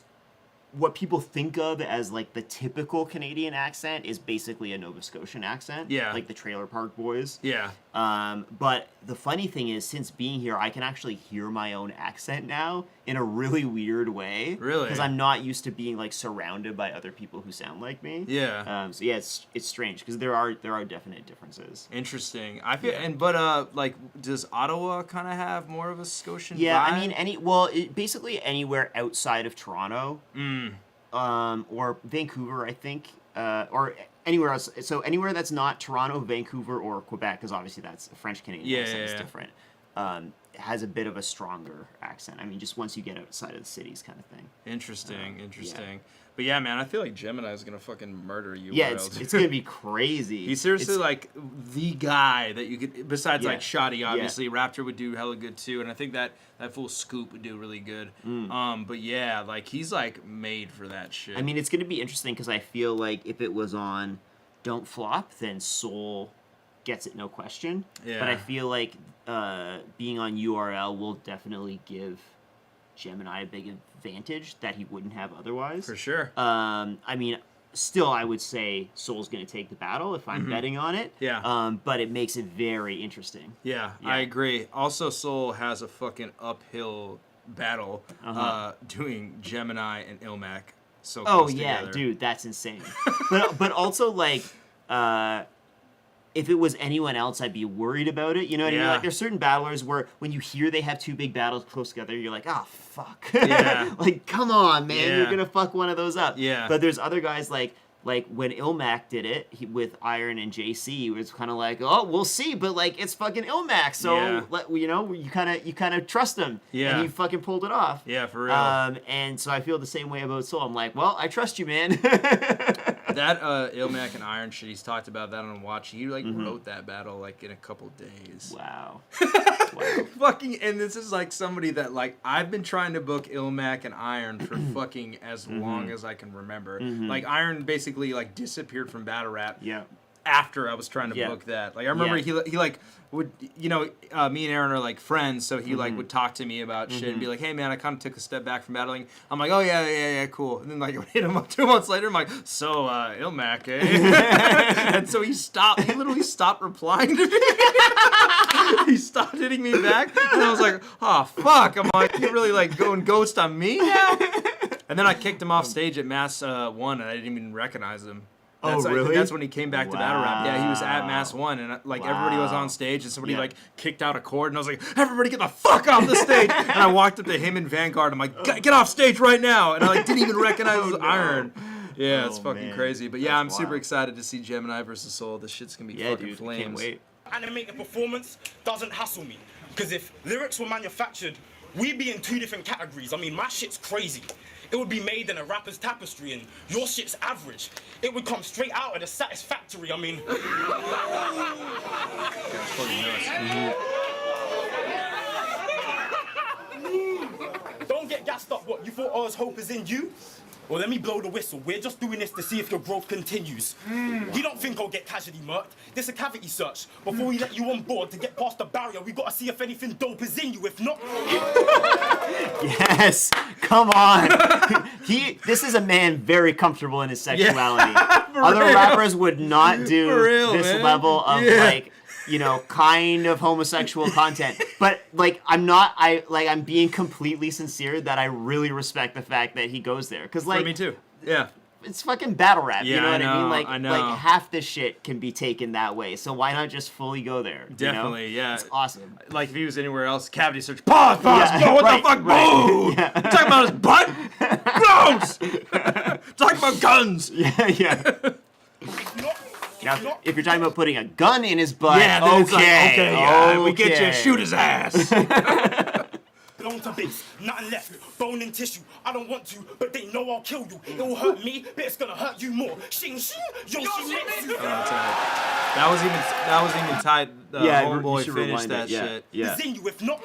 What people think of as like the typical Canadian accent is basically a Nova Scotian accent. Yeah. Like the Trailer Park Boys. Yeah. But the funny thing is, since being here, I can actually hear my own accent now in a really weird way. Really? Because I'm not used to being like surrounded by other people who sound like me. Yeah. So yeah, it's strange because there are definite differences. Interesting. I feel but like does Ottawa kind of have more of a Scotian Yeah, vibe? I mean basically anywhere outside of Toronto. Or Vancouver, I think, or anywhere else. So anywhere that's not Toronto, Vancouver, or Quebec, because obviously that's a French Canadian accent is different. Has a bit of a stronger accent. I mean, just once you get outside of the cities, kind of thing. Interesting. Yeah. But yeah, man, I feel like Gemini is gonna fucking murder you. Yeah, world. it's gonna be crazy. He's seriously like the guy that you could, besides like Shoddy, obviously. Yeah. Raptor would do hella good too, and I think that full Scoop would do really good. But yeah, like he's like made for that shit. I mean, it's gonna be interesting because I feel like if it was on Don't Flop, then Soul gets it no question. Yeah. But I feel like being on URL will definitely give Gemini a big advantage that he wouldn't have otherwise. For sure. I mean, still, I would say Soul's going to take the battle if I'm betting on it. Yeah. But it makes it very interesting. Yeah, I agree. Also, Soul has a fucking uphill battle doing Gemini and Ilmac so close together. Dude, that's insane. but also, like, if it was anyone else, I'd be worried about it. You know what I mean? Like, there's certain battlers where when you hear they have two big battles close together, you're like, oh, fuck. Yeah. Like, come on, man. Yeah. You're going to fuck one of those up. Yeah. But there's other guys like when Ilmac did it with Iron and JC, it was kind of like, oh, we'll see, but like it's fucking Ilmac, so you know, you kind of trust him. Yeah. And he fucking pulled it off. Yeah, for real. And so I feel the same way about Soul. I'm like, well, I trust you, man. That Ilmac and Iron shit, he's talked about that on Watch. He like wrote that battle like in a couple days. Wow. Fucking, and this is like somebody that like I've been trying to book Ilmac and Iron for fucking as long as I can remember. Like Iron basically like disappeared from battle rap. Yeah. After I was trying to book that, like I remember he like would, you know, me and Aaron are like friends, so he like would talk to me about shit and be like, hey man, I kind of took a step back from battling. I'm like, oh yeah, cool. And then like I would hit him up 2 months later. I'm like, so Ilmac, eh? And so he literally stopped replying to me. He stopped hitting me back, and I was like, oh fuck. I'm like, you really like going ghost on me now? And then I kicked him off stage at Mass 1, and I didn't even recognize him. That's, really? That's when he came back to battle rap. Yeah, he was at Mass 1, and like everybody was on stage, and somebody like kicked out a chord, and I was like, everybody get the fuck off the stage! And I walked up to him in Vanguard. I'm like, get off stage right now! And I like didn't even recognize Iron. Yeah, it's fucking crazy. But yeah, I'm super excited to see Gemini versus Soul. This shit's gonna be fucking flames. Can't wait. Animated performance doesn't hassle me, because if lyrics were manufactured, we'd be in 2 different categories. I mean, my shit's crazy. It would be made in a rapper's tapestry, and your shit's average. It would come straight out of the Satisfactory. I mean, don't get gassed up. What, you thought Oz hope is in you? Well, let me blow the whistle. We're just doing this to see if your growth continues. You don't think I'll get casually murked? This a cavity search. Before we let you on board, to get past the barrier, we gotta see if anything dope is in you. If not... Yes, come on. This is a man very comfortable in his sexuality. Other rappers would not do this level of like, you know, kind of homosexual content. But like, I'm being completely sincere that I really respect the fact that he goes there. Cause like, For me too. Yeah. It's fucking battle rap. Yeah, you know what I mean? I know. Like half this shit can be taken that way. So why not just fully go there? Definitely, you know? yeah. It's awesome. Like if he was anywhere else, cavity search. Pause. Yeah, What right, the fuck? right. Boo! Yeah. You talking about his butt? Gross. Talking about guns. Yeah. Now, if you're talking about putting a gun in his butt, Yeah, then it's like, okay, we get you. okay. Shoot his ass. Don't blown to bits, nothing left, bone and tissue. I don't want to, but they know I'll kill you. It will hurt me, but it's gonna hurt you more. Shing shing, Yoshimitsu. That was even tight. The Yeah, homeboy you should finished rewind that it. Yeah, shit. yeah. It's in you, if not,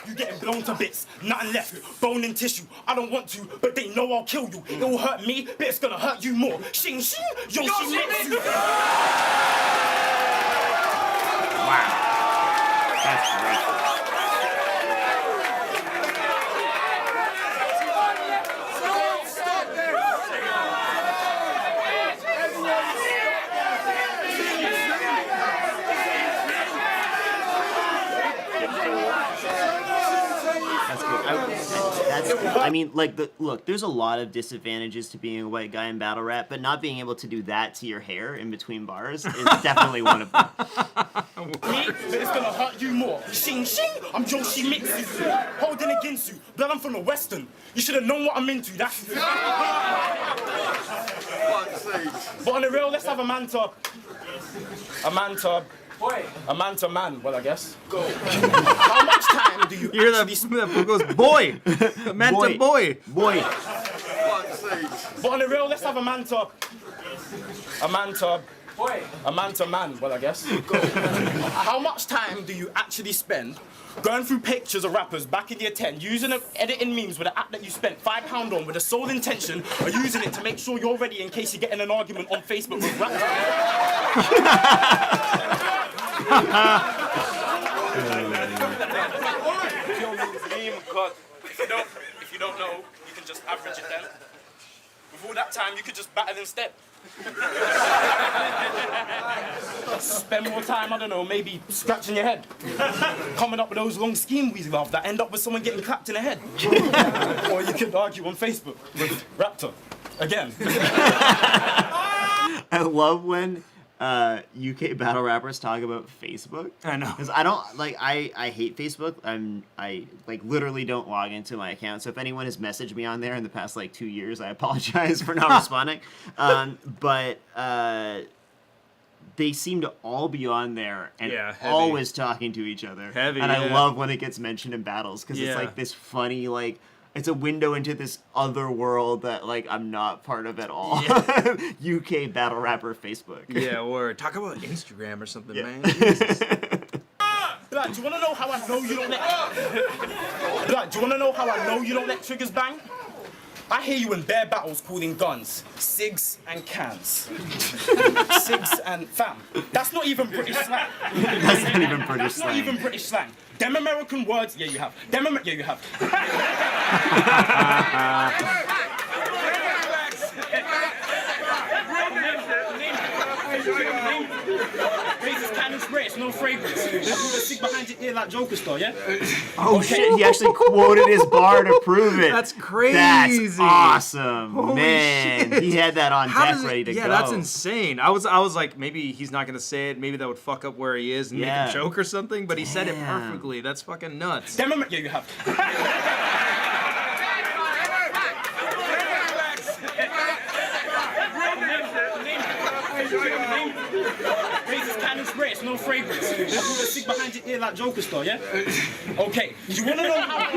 you getting blown to bits, nothing left, bone and tissue. I don't want to, but they know I'll kill you. It will hurt me, but it's gonna hurt you more. Shing shing, Yoshimitsu. Wow. That's great. I mean, like, look, there's a lot of disadvantages to being a white guy in battle rap, but not being able to do that to your hair in between bars is definitely one of them. Me, but it's gonna hurt you more. Shing shing, I'm Yoshimitsu. Holding against you, but I'm from the Western. You should have known what I'm into, that's... But on the real, let's have a man to man, well, I guess. Go. How much time do you You hear that? That goes, boy. Man to boy. Boy. But on the real, let's have a man to man, well, I guess. Go. How much time do you actually spend going through pictures of rappers back in year 10, editing memes with an app that you spent £5 on with the sole intention of using it to make sure you're ready in case you get in an argument on Facebook with rappers? If you don't know, you can just average it then. Before that time, you could just battle instead. Spend more time, I don't know, maybe scratching your head. Coming up with those long scheme we love that end up with someone getting clapped in the head. Or you could argue on Facebook with Raptor. Again. I love when UK battle rappers talk about Facebook. I know. Because I don't, like, I hate Facebook. I like, literally don't log into my account. So if anyone has messaged me on there in the past, like, 2 years, I apologize for not responding. But they seem to all be on there and always talking to each other. Heavy, and I love when it gets mentioned in battles because it's, like, this funny, like, it's a window into this other world that, like, I'm not part of at all. Yeah. UK battle rapper Facebook. Yeah, or talk about Instagram or something, man. Blood, do you want to know how I know you don't let... Blood, do you want to know how I know you don't let triggers bang? I hear you in bare battles calling guns cigs and cans. Cigs and fam. That's not even British slang. That's not even British That's not even British slang. Them American words, yeah, you have. Yeah, you have. Raises cannon spray, it's no fragrance. They put a stick behind your ear like Joker Star, yeah? Oh shit, he actually quoted his bar to prove it. That's crazy. That's awesome. Holy Man, shit. he had that on deck ready to go. Yeah, that's insane. I was like, maybe he's not gonna say it. Maybe that would fuck up where he is and make him choke or something. But he said it perfectly. That's fucking nuts. Yeah, you have. Raises cannon spray, it's no fragrance. They put a stick behind your ear like Joker Star, yeah? Okay, do you wanna know how...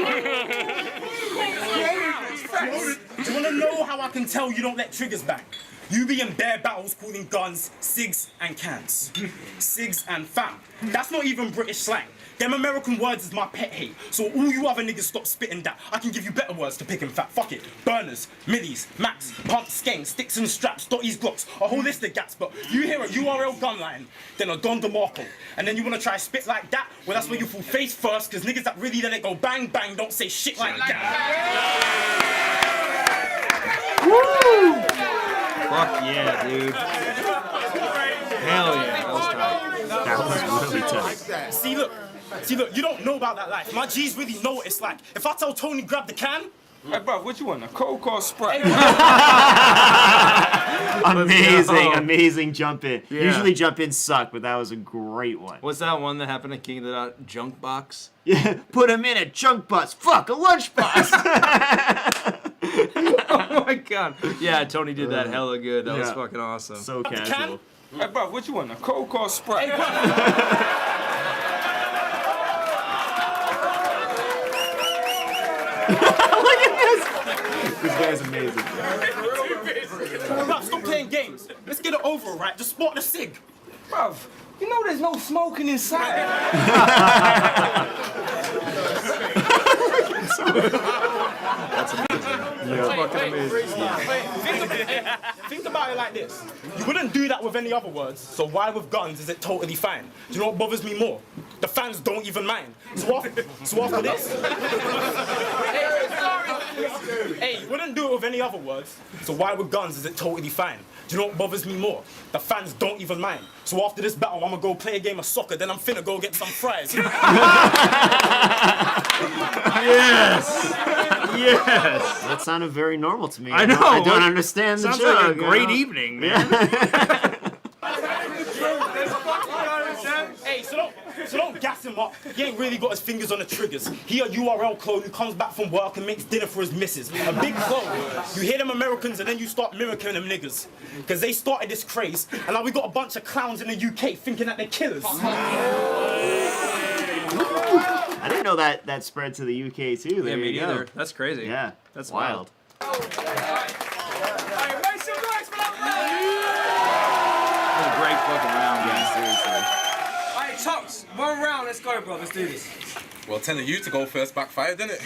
Do you wanna know how I can tell you don't let triggers bang? You be in bare battles calling guns cigs and cans. Cigs and fam. That's not even British slang. Them American words is my pet hate. So all you other niggas stop spitting that. I can give you better words to pick and fat. Fuck it. Burners, millies, max, pumps, skanks, sticks and straps, dotties, glocks, a whole list of gats. But you hear a URL gun line, then a Don DeMarco. And then you wanna try spit like that? Well, that's where you fall face first, cause niggas that really let it go bang bang don't say shit like that. Woo! Fuck yeah, dude. Hell yeah, that was tight. That was really tough. See, look, you don't know about that life. My G's really know what it's like. If I tell Tony grab the can, hey, bro, what you want, a Coke or a Sprite? Amazing jump in. Yeah. Usually jump in suck, but that was a great one. What's that one that happened at King of the Dot? Junk Box? Yeah, put him in a junk bus. Fuck, a lunch bus. Oh my god. Yeah, Tony did that hella good. That was fucking awesome. So casual. Hey, bro, what you want, a Coke or a Sprite? guy's amazing. Bruv, stop playing games. Let's get it over, right? Just spot the cig. Bruv, you know there's no smoking inside. Think about it like this. You wouldn't do that with any other words, so why with guns is it totally fine? Do you know what bothers me more? The fans don't even mind. So after this... Hey, you wouldn't do it with any other words, so why with guns is it totally fine? Do you know what bothers me more? The fans don't even mind. So after this battle, I'm gonna go play a game of soccer, then I'm finna go get some fries. Yes. Yes. That sounded very normal to me. I know. I don't understand the Sounds joke. like a great you know? evening, man. Hey, so don't gas him up. He ain't really got his fingers on the triggers. He a URL clone who comes back from work and makes dinner for his missus. A big clone. You hear them Americans and then you start mimicking them niggas. Because they started this craze, and now we got a bunch of clowns in the UK thinking that they're killers. I didn't know that spread to the UK too. There Yeah, me you go. neither. That's crazy. Yeah, That's wild. That was a great fucking round, man. Seriously. Hey, TOX, 1 round, let's go, bro, let's do this. Well, telling you to go first backfired, didn't it?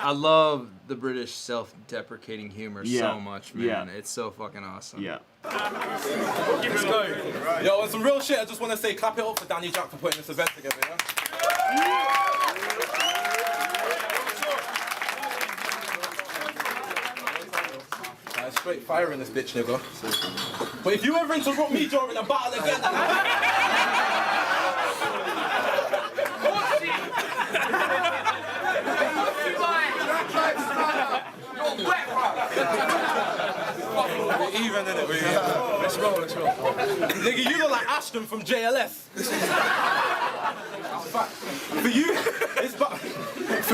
I love the British self-deprecating humor Yeah. so much, man. Yeah. It's so fucking awesome. Yeah. Let's go. Yo, on some real shit, I just want to say clap it up for Danny Jack for putting this event together, yeah? Straight fire in this bitch, nigga. But if you ever interrupt me during a battle again, we're even, innit? We're even. Let's roll. Nigga, you look like Ashton from JLS. For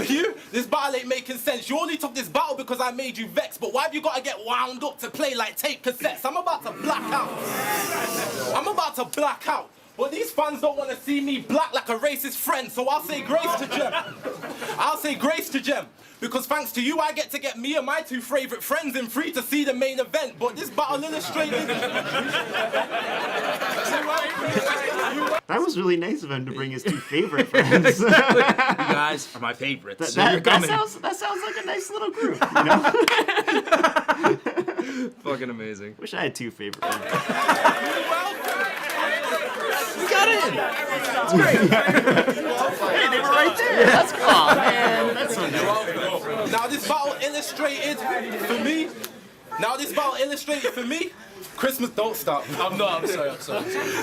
you, this battle ain't making sense. You only took this battle because I made you vex, but why have you got to get wound up to play like tape cassettes? I'm about to black out. But these fans don't want to see me black like a racist friend, so I'll say grace to Gem. Because thanks to you, I get to get me and my 2 favorite friends in free to see the main event. But this battle illustrated... That was really nice of him to bring his 2 favorite friends. You guys are my favorites. So you're coming. That sounds like a nice little group. You know? Fucking amazing. Wish I had 2 favorite friends. We got in. That's great. Hey, they were right there. Yeah. That's cool, man. That's so nice. Now this battle illustrated for me. Christmas, don't stop. I'm sorry.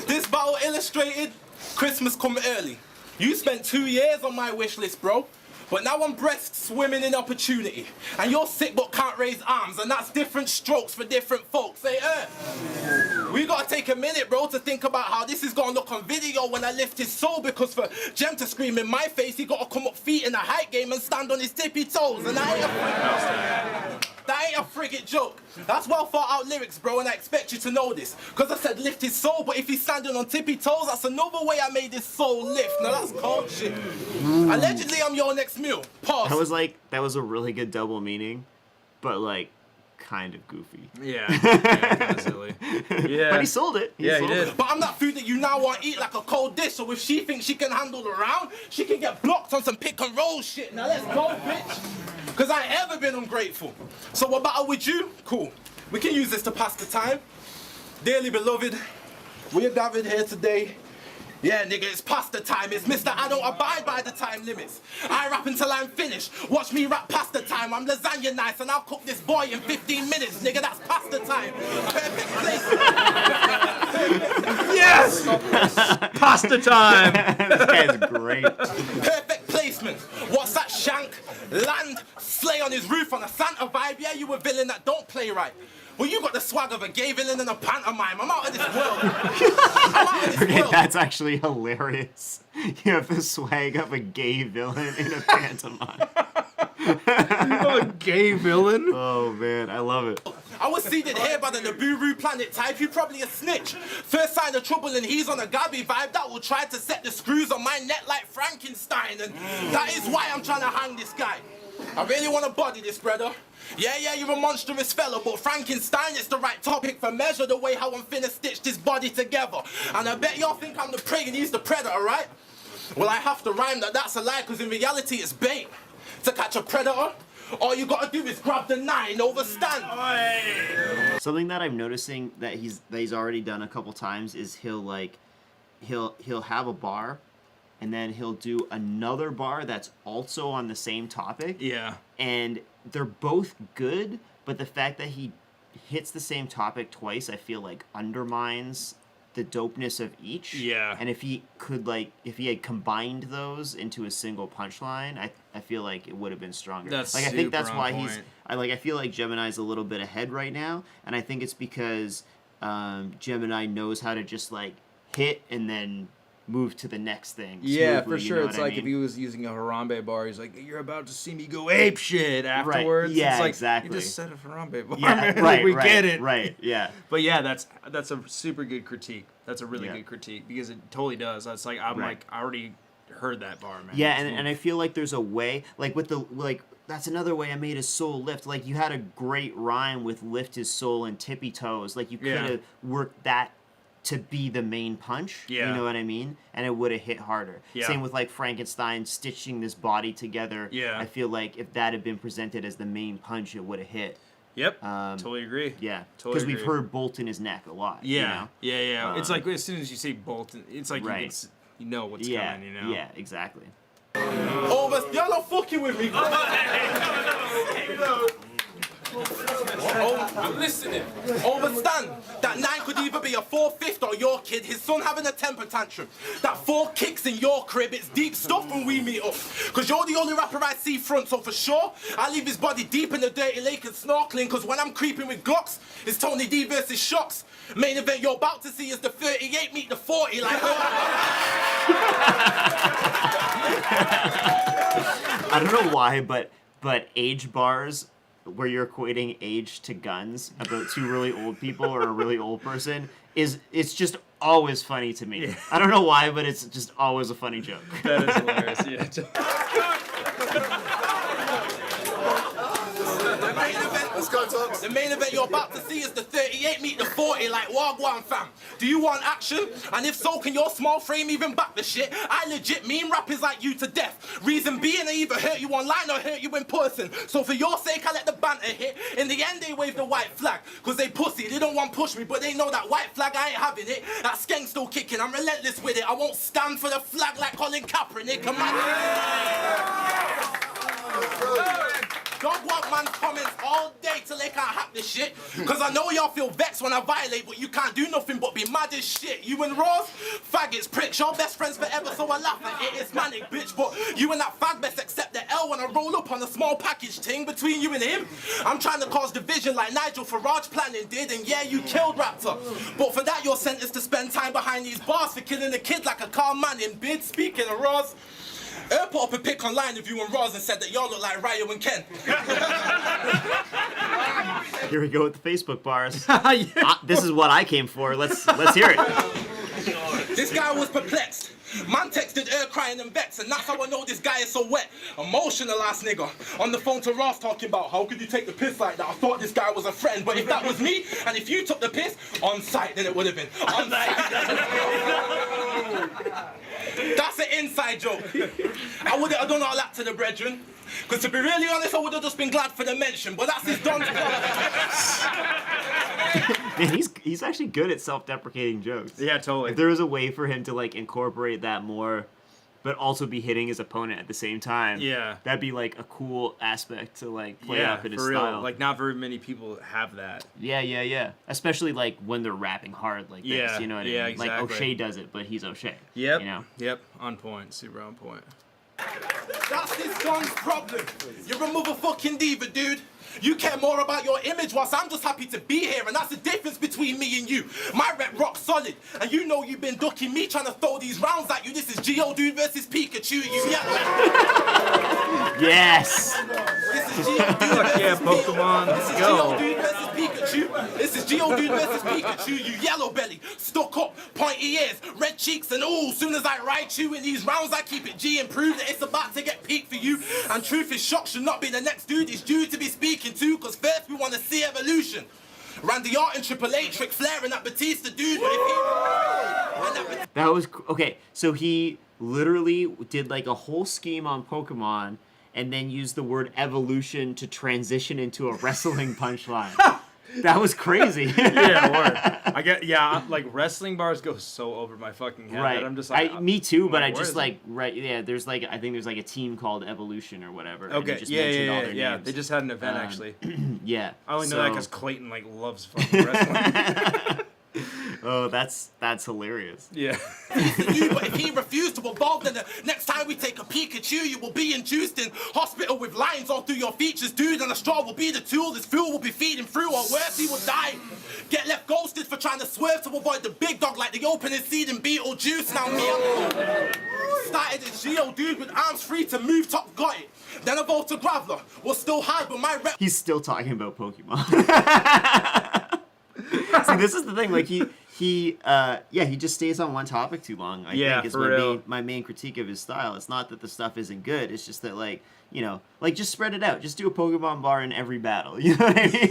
This battle illustrated Christmas come early. You spent 2 years on my wish list, bro. But now I'm breast swimming in opportunity. And you're sick but can't raise arms, and that's different strokes for different folks. Say, we gotta take a minute, bro, to think about how this is gonna look on video when I lift his soul, because for Gem to scream in my face, he gotta come up feet in a height game and stand on his tippy toes. And that ain't a frigate joke. That's well thought out lyrics, bro, and I expect you to know this. Because I said lift his soul, but if he's standing on tippy toes, that's another way I made his soul lift. Now that's cold shit. Allegedly, I'm your next meal. Pause. That was a really good double meaning, but like kind of goofy. Yeah, kind of silly. Yeah. But he sold it. He did. But I'm that food that you now want to eat like a cold dish, so if she thinks she can handle the round, she can get blocked on some pick and roll shit. Now let's go, bitch. Because I ain't ever been ungrateful. So what battle with you? Cool. We can use this to pass the time. Dearly beloved, we are gathered here today. Yeah, nigga, it's past the time. It's Mr. I don't abide by the time limits. I rap until I'm finished. Watch me rap past the time. I'm lasagna nice and I'll cook this boy in 15 minutes. Nigga, that's past the time. Perfect place. Yes! Pasta time! This guy's great. Perfect placement. What's that shank? Land, slay on his roof on a Santa vibe. Yeah, you a villain that don't play right. Well, you got the swag of a gay villain in a pantomime. I'm out of this world. Okay, that's actually hilarious. You have the swag of a gay villain in a pantomime. A gay villain? Oh man, I love it. I was seeded here by the Nibiru planet type, you probably a snitch. First sign of trouble and he's on a Gabi vibe that will try to set the screws on my neck like Frankenstein. And that is why I'm trying to hang this guy. I really want to body this, brother. Yeah, you're a monstrous fella, but Frankenstein is the right topic for measure the way how I'm finna stitch this body together. And I bet y'all think I'm the prey and he's the predator, right? Well, I have to rhyme that that's a lie, because in reality it's bait. To catch a predator, all you gotta do is grab the 9, overstand. Something that I'm noticing that he's already done a couple times is he'll have a bar, and then he'll do another bar that's also on the same topic. Yeah. And they're both good, but the fact that he hits the same topic twice, I feel like undermines the dopeness of each. Yeah. And if he had combined those into a single punchline, I feel like it would have been stronger. That's like I think that's super why on he's point. I feel like Gemini's a little bit ahead right now, and I think it's because Gemini knows how to just like hit and then move to the next thing. Yeah, smoothly, for sure. You know It's what I like if mean? he was using a Harambe bar, he's like, "You're about to see me go ape shit afterwards." Yeah, it's like, exactly. You just said a Harambe bar. Yeah, man. right, We right, get it. right, yeah. But yeah, that's a super good critique. That's a really Yeah. good critique because it totally does. That's like I'm Right. like I already heard that bar, man. Yeah, and I feel like there's a way, like with the that's another way I made his soul lift. Like you had a great rhyme with lift his soul and tippy toes. Like you could have worked that to be the main punch. Yeah. You know what I mean? And it would have hit harder. Yeah. Same with like Frankenstein stitching this body together. Yeah. I feel like if that had been presented as the main punch, it would have hit. Yep. Totally agree. Yeah. Totally Because we've agree. heard bolt in his neck a lot. Yeah. You know? Yeah. It's like as soon as you say Bolton, it's like Right. you know what's Yeah. coming. You know. Yeah. Exactly. Y'all not fucking with me. I'm listening. Overstand that 9 could either be a 4/5 or your kid, his son having a temper tantrum. That 4 kicks in your crib, it's deep stuff when we meet up. Cause you're the only rapper I see front, so for sure, I leave his body deep in the dirty lake and snorkeling. Cause when I'm creeping with Glocks, it's Tony D versus Shocks. Main event you're about to see is the 38 meet the 40. Like, I don't know why, but age bars where you're equating age to guns about 2 really old people or a really old person it's just always funny to me. Yeah. I don't know why, but it's just always a funny joke. That is hilarious. Yeah. The main event you're about to see is the 38 meet the 40 like Wagwan fam. Do you want action? And if so, can your small frame even back the shit? I legit mean rappers like you to death. Reason being I either hurt you online or hurt you in person. So for your sake, I let the banter hit. In the end, they wave the white flag. Cause they pussy, they don't want push me, but they know that white flag, I ain't having it. That skank still kicking, I'm relentless with it. I won't stand for the flag like Colin Kaepernick. Don't want man's comments all day till they can't hack this shit. Cause I know y'all feel vexed when I violate, but you can't do nothing but be mad as shit. You and Ross, faggots, pricks, y'all best friends forever, so I laugh at it. It's manic, bitch, but you and that fag best accept the L when I roll up on a small package thing between you and him. I'm trying to cause division like Nigel Farage planning did, and yeah, you killed Raptor. But for that, you're sentenced to spend time behind these bars for killing a kid like a Carl Manning bid. Speaking of Ross, put up a pic online of you and Roz and said that y'all look like Ryo and Ken. Here we go with the Facebook bars. This is what I came for. Let's hear it. This guy was perplexed. Man texted her crying and vexed, and that's how I know this guy is so wet. Emotional ass nigga. On the phone to Ross talking about how could you take the piss like that? I thought this guy was a friend, but if that was me, and if you took the piss on site, then it would have been on site. That's an inside joke. I would have done all that to the brethren. Because to be really honest, I would have just been glad for the mention, but that's his done. Man, he's actually good at self-deprecating jokes. Yeah, totally. If there was a way for him to like incorporate that more, but also be hitting his opponent at the same time, yeah, that'd be like a cool aspect to like play up in his for real. style. Like not very many people have that. Yeah. Especially like when they're rapping hard like this. You know what I mean? Exactly. Like O'Shea does it, but he's O'Shea. Yep. You know? Yep. On point. Super on point. That's this gun's problem. You're a motherfucking diva, dude. You care more about your image whilst I'm just happy to be here, and that's the difference between me and you. My rep rock solid, and you know you've been ducking me trying to throw these rounds at you. This is Geodude versus Pikachu, you Yes! This is Geodude versus Yeah, Pokemon, This is go. Geodude versus Pikachu. Pikachu. This is Geo Dude versus Pikachu, you yellow belly. Stuck up, pointy ears, red cheeks and all. Soon as I ride you in these rounds, I keep it G and prove that it's about to get peak for you. And truth is, shock should not be the next dude he's due to be speaking to, cause first we want to see evolution. Randy Orton, Triple H, Ric Flair, and that Batista dude. But if That was okay. So he literally did like a whole scheme on Pokemon, and then used the word evolution to transition into a wrestling punchline. That was crazy. Yeah, word. Like wrestling bars go so over my fucking head. Right. That I'm just like, me too, but I where just is like, right, yeah, there's like, I think there's like a team called Evolution or whatever. and okay, they just mentioned all their yeah. names. They just had an event actually. Yeah. I only know that because Clayton like loves fucking wrestling. Oh, that's hilarious. Yeah. you, but if he refused to evolve, then the next time we take a Pikachu, you will be induced in hospital with lines all through your features, dude, and a straw will be the tool this fool will be feeding through, or worse, he will die. Get left ghosted for trying to swerve to avoid the big dog like the opening seed in Beetlejuice. Now me, I'm started as Geo dude with arms free to move, top got it. Then evolved to Graveler, was still hard, but my rep. He's still talking about Pokemon. See, this is the thing. Like he just stays on one topic too long. I think is my main critique of his style. It's not that the stuff isn't good. It's just that like just spread it out. Just do a Pokemon bar in every battle. You know what I mean?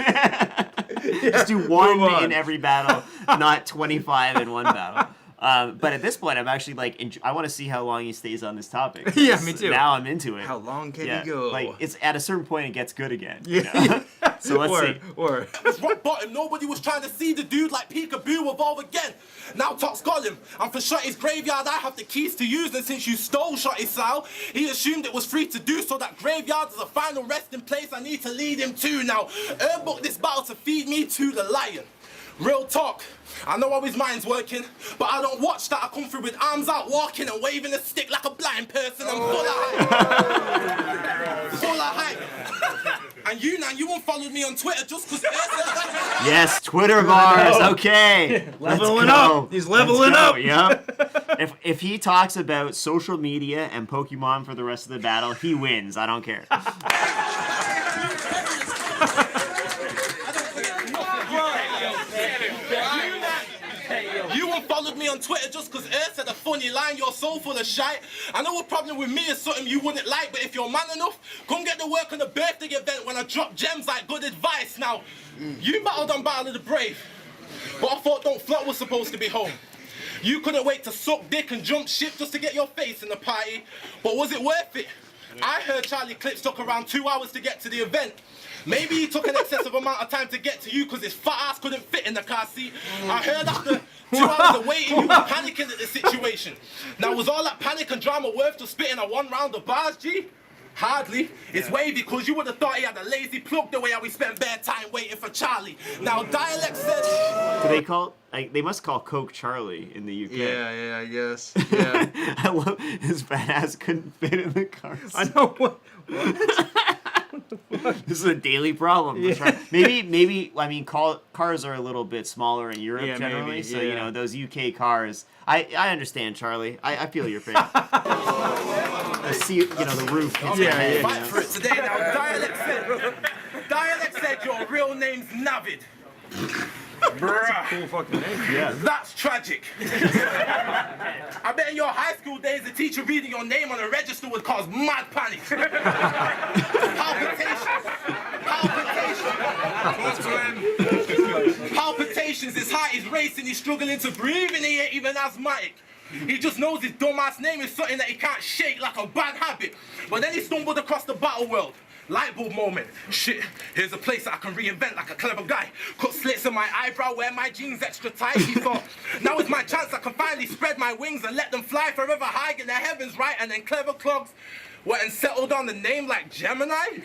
Just do one in every battle, not 25 in one battle. But at this point, I'm actually like, I want to see how long he stays on this topic. Yeah, me too. Now I'm into it. How long can he go? Like, it's at a certain point, it gets good again. Yeah. You know? So let's see. It was rock bottom. Nobody was trying to see the dude like Peekaboo evolve again. Now TOX got him. And for Shotty's graveyard, I have the keys to use. And since you stole Shotty's style, he assumed it was free to do. So that graveyard is a final resting place I need to lead him to. Now, Earn booked this battle to feed me to the lion. Real talk. I know how his mind's working, but I don't watch that. I come through with arms out, walking and waving a stick like a blind person. I'm full of hype. Full of hype. And you unfollowed me on Twitter just because. Yes, Twitter bars. Okay, Leveling up. He's leveling up. Yep. If he talks about social media and Pokemon for the rest of the battle, he wins. I don't care. You unfollowed me on Twitter just because Earth said a funny line, you're so full of shite. I know a problem with me is something you wouldn't like, but if you're man enough, come get to work on the birthday event when I drop gems like good advice. Now, you battled on Battle of the Brave, but I thought Don't Flop was supposed to be home. You couldn't wait to suck dick and jump ship just to get your face in the party, but was it worth it? I heard Charlie Clips took around 2 hours to get to the event. Maybe he took an excessive amount of time to get to you because his fat ass couldn't fit in the car seat. I heard after 2 hours of waiting, you were panicking at the situation. Now, was all that panic and drama worth just spitting a 1 round of bars, G? Hardly. It's wavy because you would have thought he had a lazy plug the way how we spent bare time waiting for Charlie. Now, dialect says... Do they call... they must call Coke Charlie in the UK. Yeah, I guess. Yeah. I love his fat ass couldn't fit in the car seat. I know what? This is a daily problem. Yeah. Maybe. I mean, cars are a little bit smaller in Europe generally, maybe, so yeah. those UK cars. I understand, Charlie. I feel your pain. I see, the roof. Yeah. Fight for it today. Now, dialect said your real name's Navid. Bruh. Cool fucking name. Yeah. That's tragic. I bet in your high school days, the teacher reading your name on a register would cause mad panic. Palpitations, his heart is racing, he's struggling to breathe and he ain't even asthmatic. He just knows his dumbass name is something that he can't shake like a bad habit. But then he stumbled across the battle world. Light bulb moment. Shit, here's a place that I can reinvent like a clever guy. Cut slits in my eyebrow, wear my jeans extra tight. He thought, now is my chance, I can finally spread my wings and let them fly forever high in the heavens, right? And then clever clogs went and settled on the name like Gemini.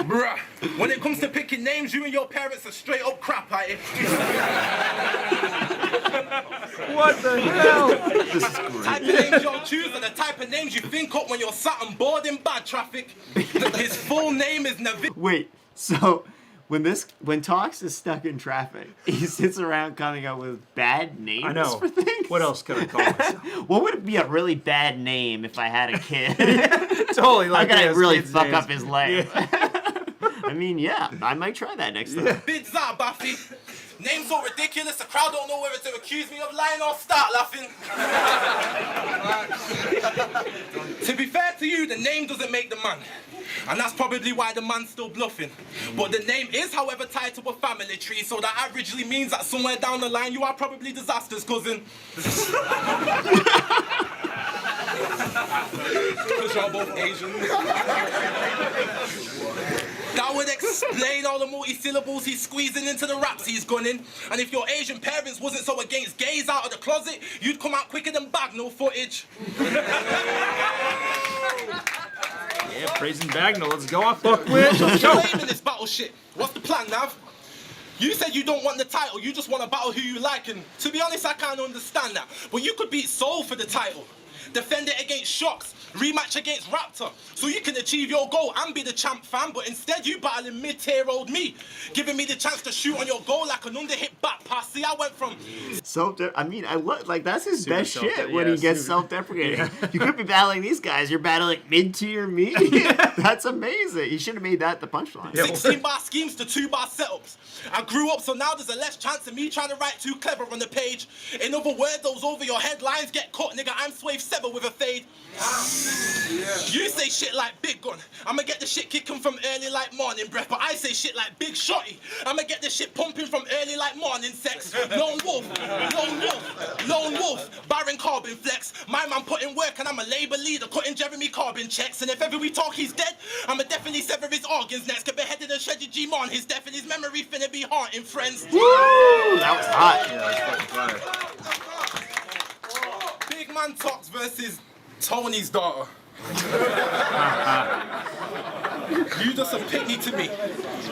Bruh, when it comes to picking names, you and your parents are straight up crap, What the hell? This is great. Type of names you'll choose are the type of names you think up when you're sat on board in bad traffic. His full name is Navid. Wait, so when TOX is stuck in traffic, he sits around coming up with bad names I know. for things? What else could I call myself? What would be a really bad name if I had a kid? Totally. How Like, can I yes, really kids' fuck names. up his life? Yeah. I I mean, yeah, I might try that next time. Bids are Buffy. Name's so ridiculous, the crowd don't know whether to accuse me of lying or start laughing. To be fair to you, the name doesn't make the man. And that's probably why the man's still bluffing. But the name is, however, tied to a family tree, so that averagely means that somewhere down the line you are probably disaster's cousin. Because you're both Asian. That would explain all the multi-syllables he's squeezing into the raps he's gunning. And if your Asian parents wasn't so against gays out of the closet, you'd come out quicker than Bagnall footage. Yeah, praising Bagnall. Let's go off. Fuck with. Let's go. In this battle shit. What's the plan, Nav? You said you don't want the title, you just want to battle who you like, and to be honest, I can't understand that. But you could beat Soul for the title. Defend it against Shocks, rematch against Raptor, so you can achieve your goal and be the champ fan, but instead you battling mid-tier old me, giving me the chance to shoot on your goal like an under-hit back pass. See, I went from... I mean, I look like that's his Super best self- shit yeah, when he gets super- self-deprecating. Yeah. You could be battling these guys, you're battling mid-tier me. That's amazing. He should have made that the punchline. Yeah. 16-bar schemes to 2-bar setups. I grew up, so now there's a less chance of me trying to write too clever on the page. In other words, those over your headlines get cut, nigga. I'm Swave Sever with a fade. You say shit like Big Gun, I'ma get the shit kicking from early like morning breath. But I say shit like Big Shotty, I'ma get the shit pumping from early like morning sex. Lone wolf, lone wolf, lone wolf, Baron Carbon flex. My man put in work and I'm a labour leader, cutting Jeremy Corbyn checks. And if ever we talk he's dead, I'ma definitely sever his organs next. Get beheaded and shredded G-Mon, his death and his memory finna be haunting friends. Woo! That was hot. Big man TOX versus Tony's daughter. You just a picnic to me.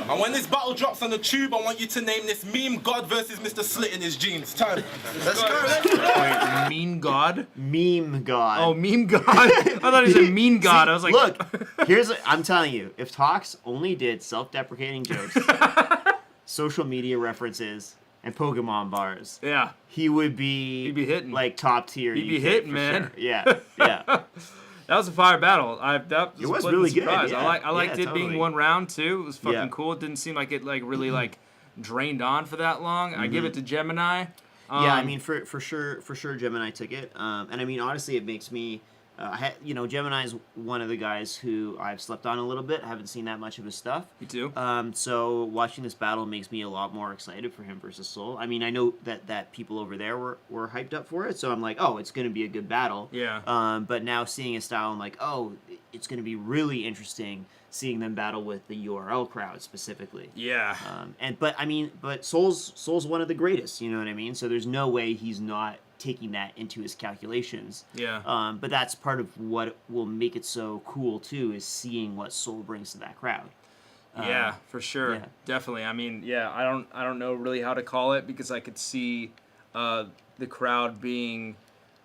And when this battle drops on the tube, I want you to name this meme God versus Mr. Slit in his jeans. Time. Let's go. Wait, mean God? Meme God. Oh, meme God. I thought he said mean God. I was like, Look, I'm telling you, if TOX only did self-deprecating jokes, social media references, and Pokemon bars, yeah. he'd be hitting. like top tier. He'd be UK hitting, for man. Sure. Yeah, yeah. That was a fire battle. That was, It was a pleasant really good, surprise. yeah. I liked Yeah, it totally. being one round too. It was fucking Yeah. cool. It didn't seem like it really drained on for that long. I give it to Gemini. Yeah, I mean, for sure, Gemini took it. And I mean, honestly, it makes me, Gemini's one of the guys who I've slept on a little bit. I haven't seen that much of his stuff. Me too. So watching this battle makes me a lot more excited for him versus Soul. I mean, I know that people over there were hyped up for it, so I'm like, oh, it's going to be a good battle. Yeah. But now seeing his style, I'm like, oh, it's going to be really interesting seeing them battle with the URL crowd specifically. Yeah. But Soul's one of the greatest, you know what I mean? So there's no way he's not taking that into his calculations. Yeah. But that's part of what will make it so cool too, is seeing what Soul brings to that crowd. Yeah, for sure. yeah. Definitely. I mean, yeah, I don't know really how to call it, because I could see the crowd being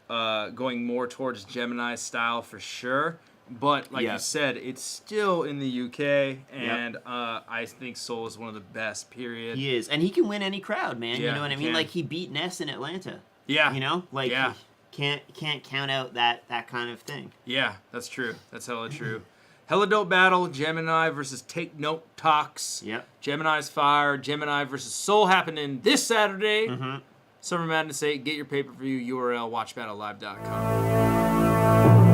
going more towards Gemini's style for sure. But like Yeah. you said, it's still in the UK, and I think Soul is one of the best, period. He is, and he can win any crowd, man. Yeah, You know what I he mean? can. Like he beat Ness in Atlanta. Yeah. You know, like Yeah. can't count out that kind of thing. Yeah, that's true. That's hella true. Hella dope battle, Gemini versus Take Note TOX. Yep. Gemini's fire. Gemini versus Soul happening this Saturday. Summer Madness 8. Get your pay-per-view URL, watchbattlelive.com.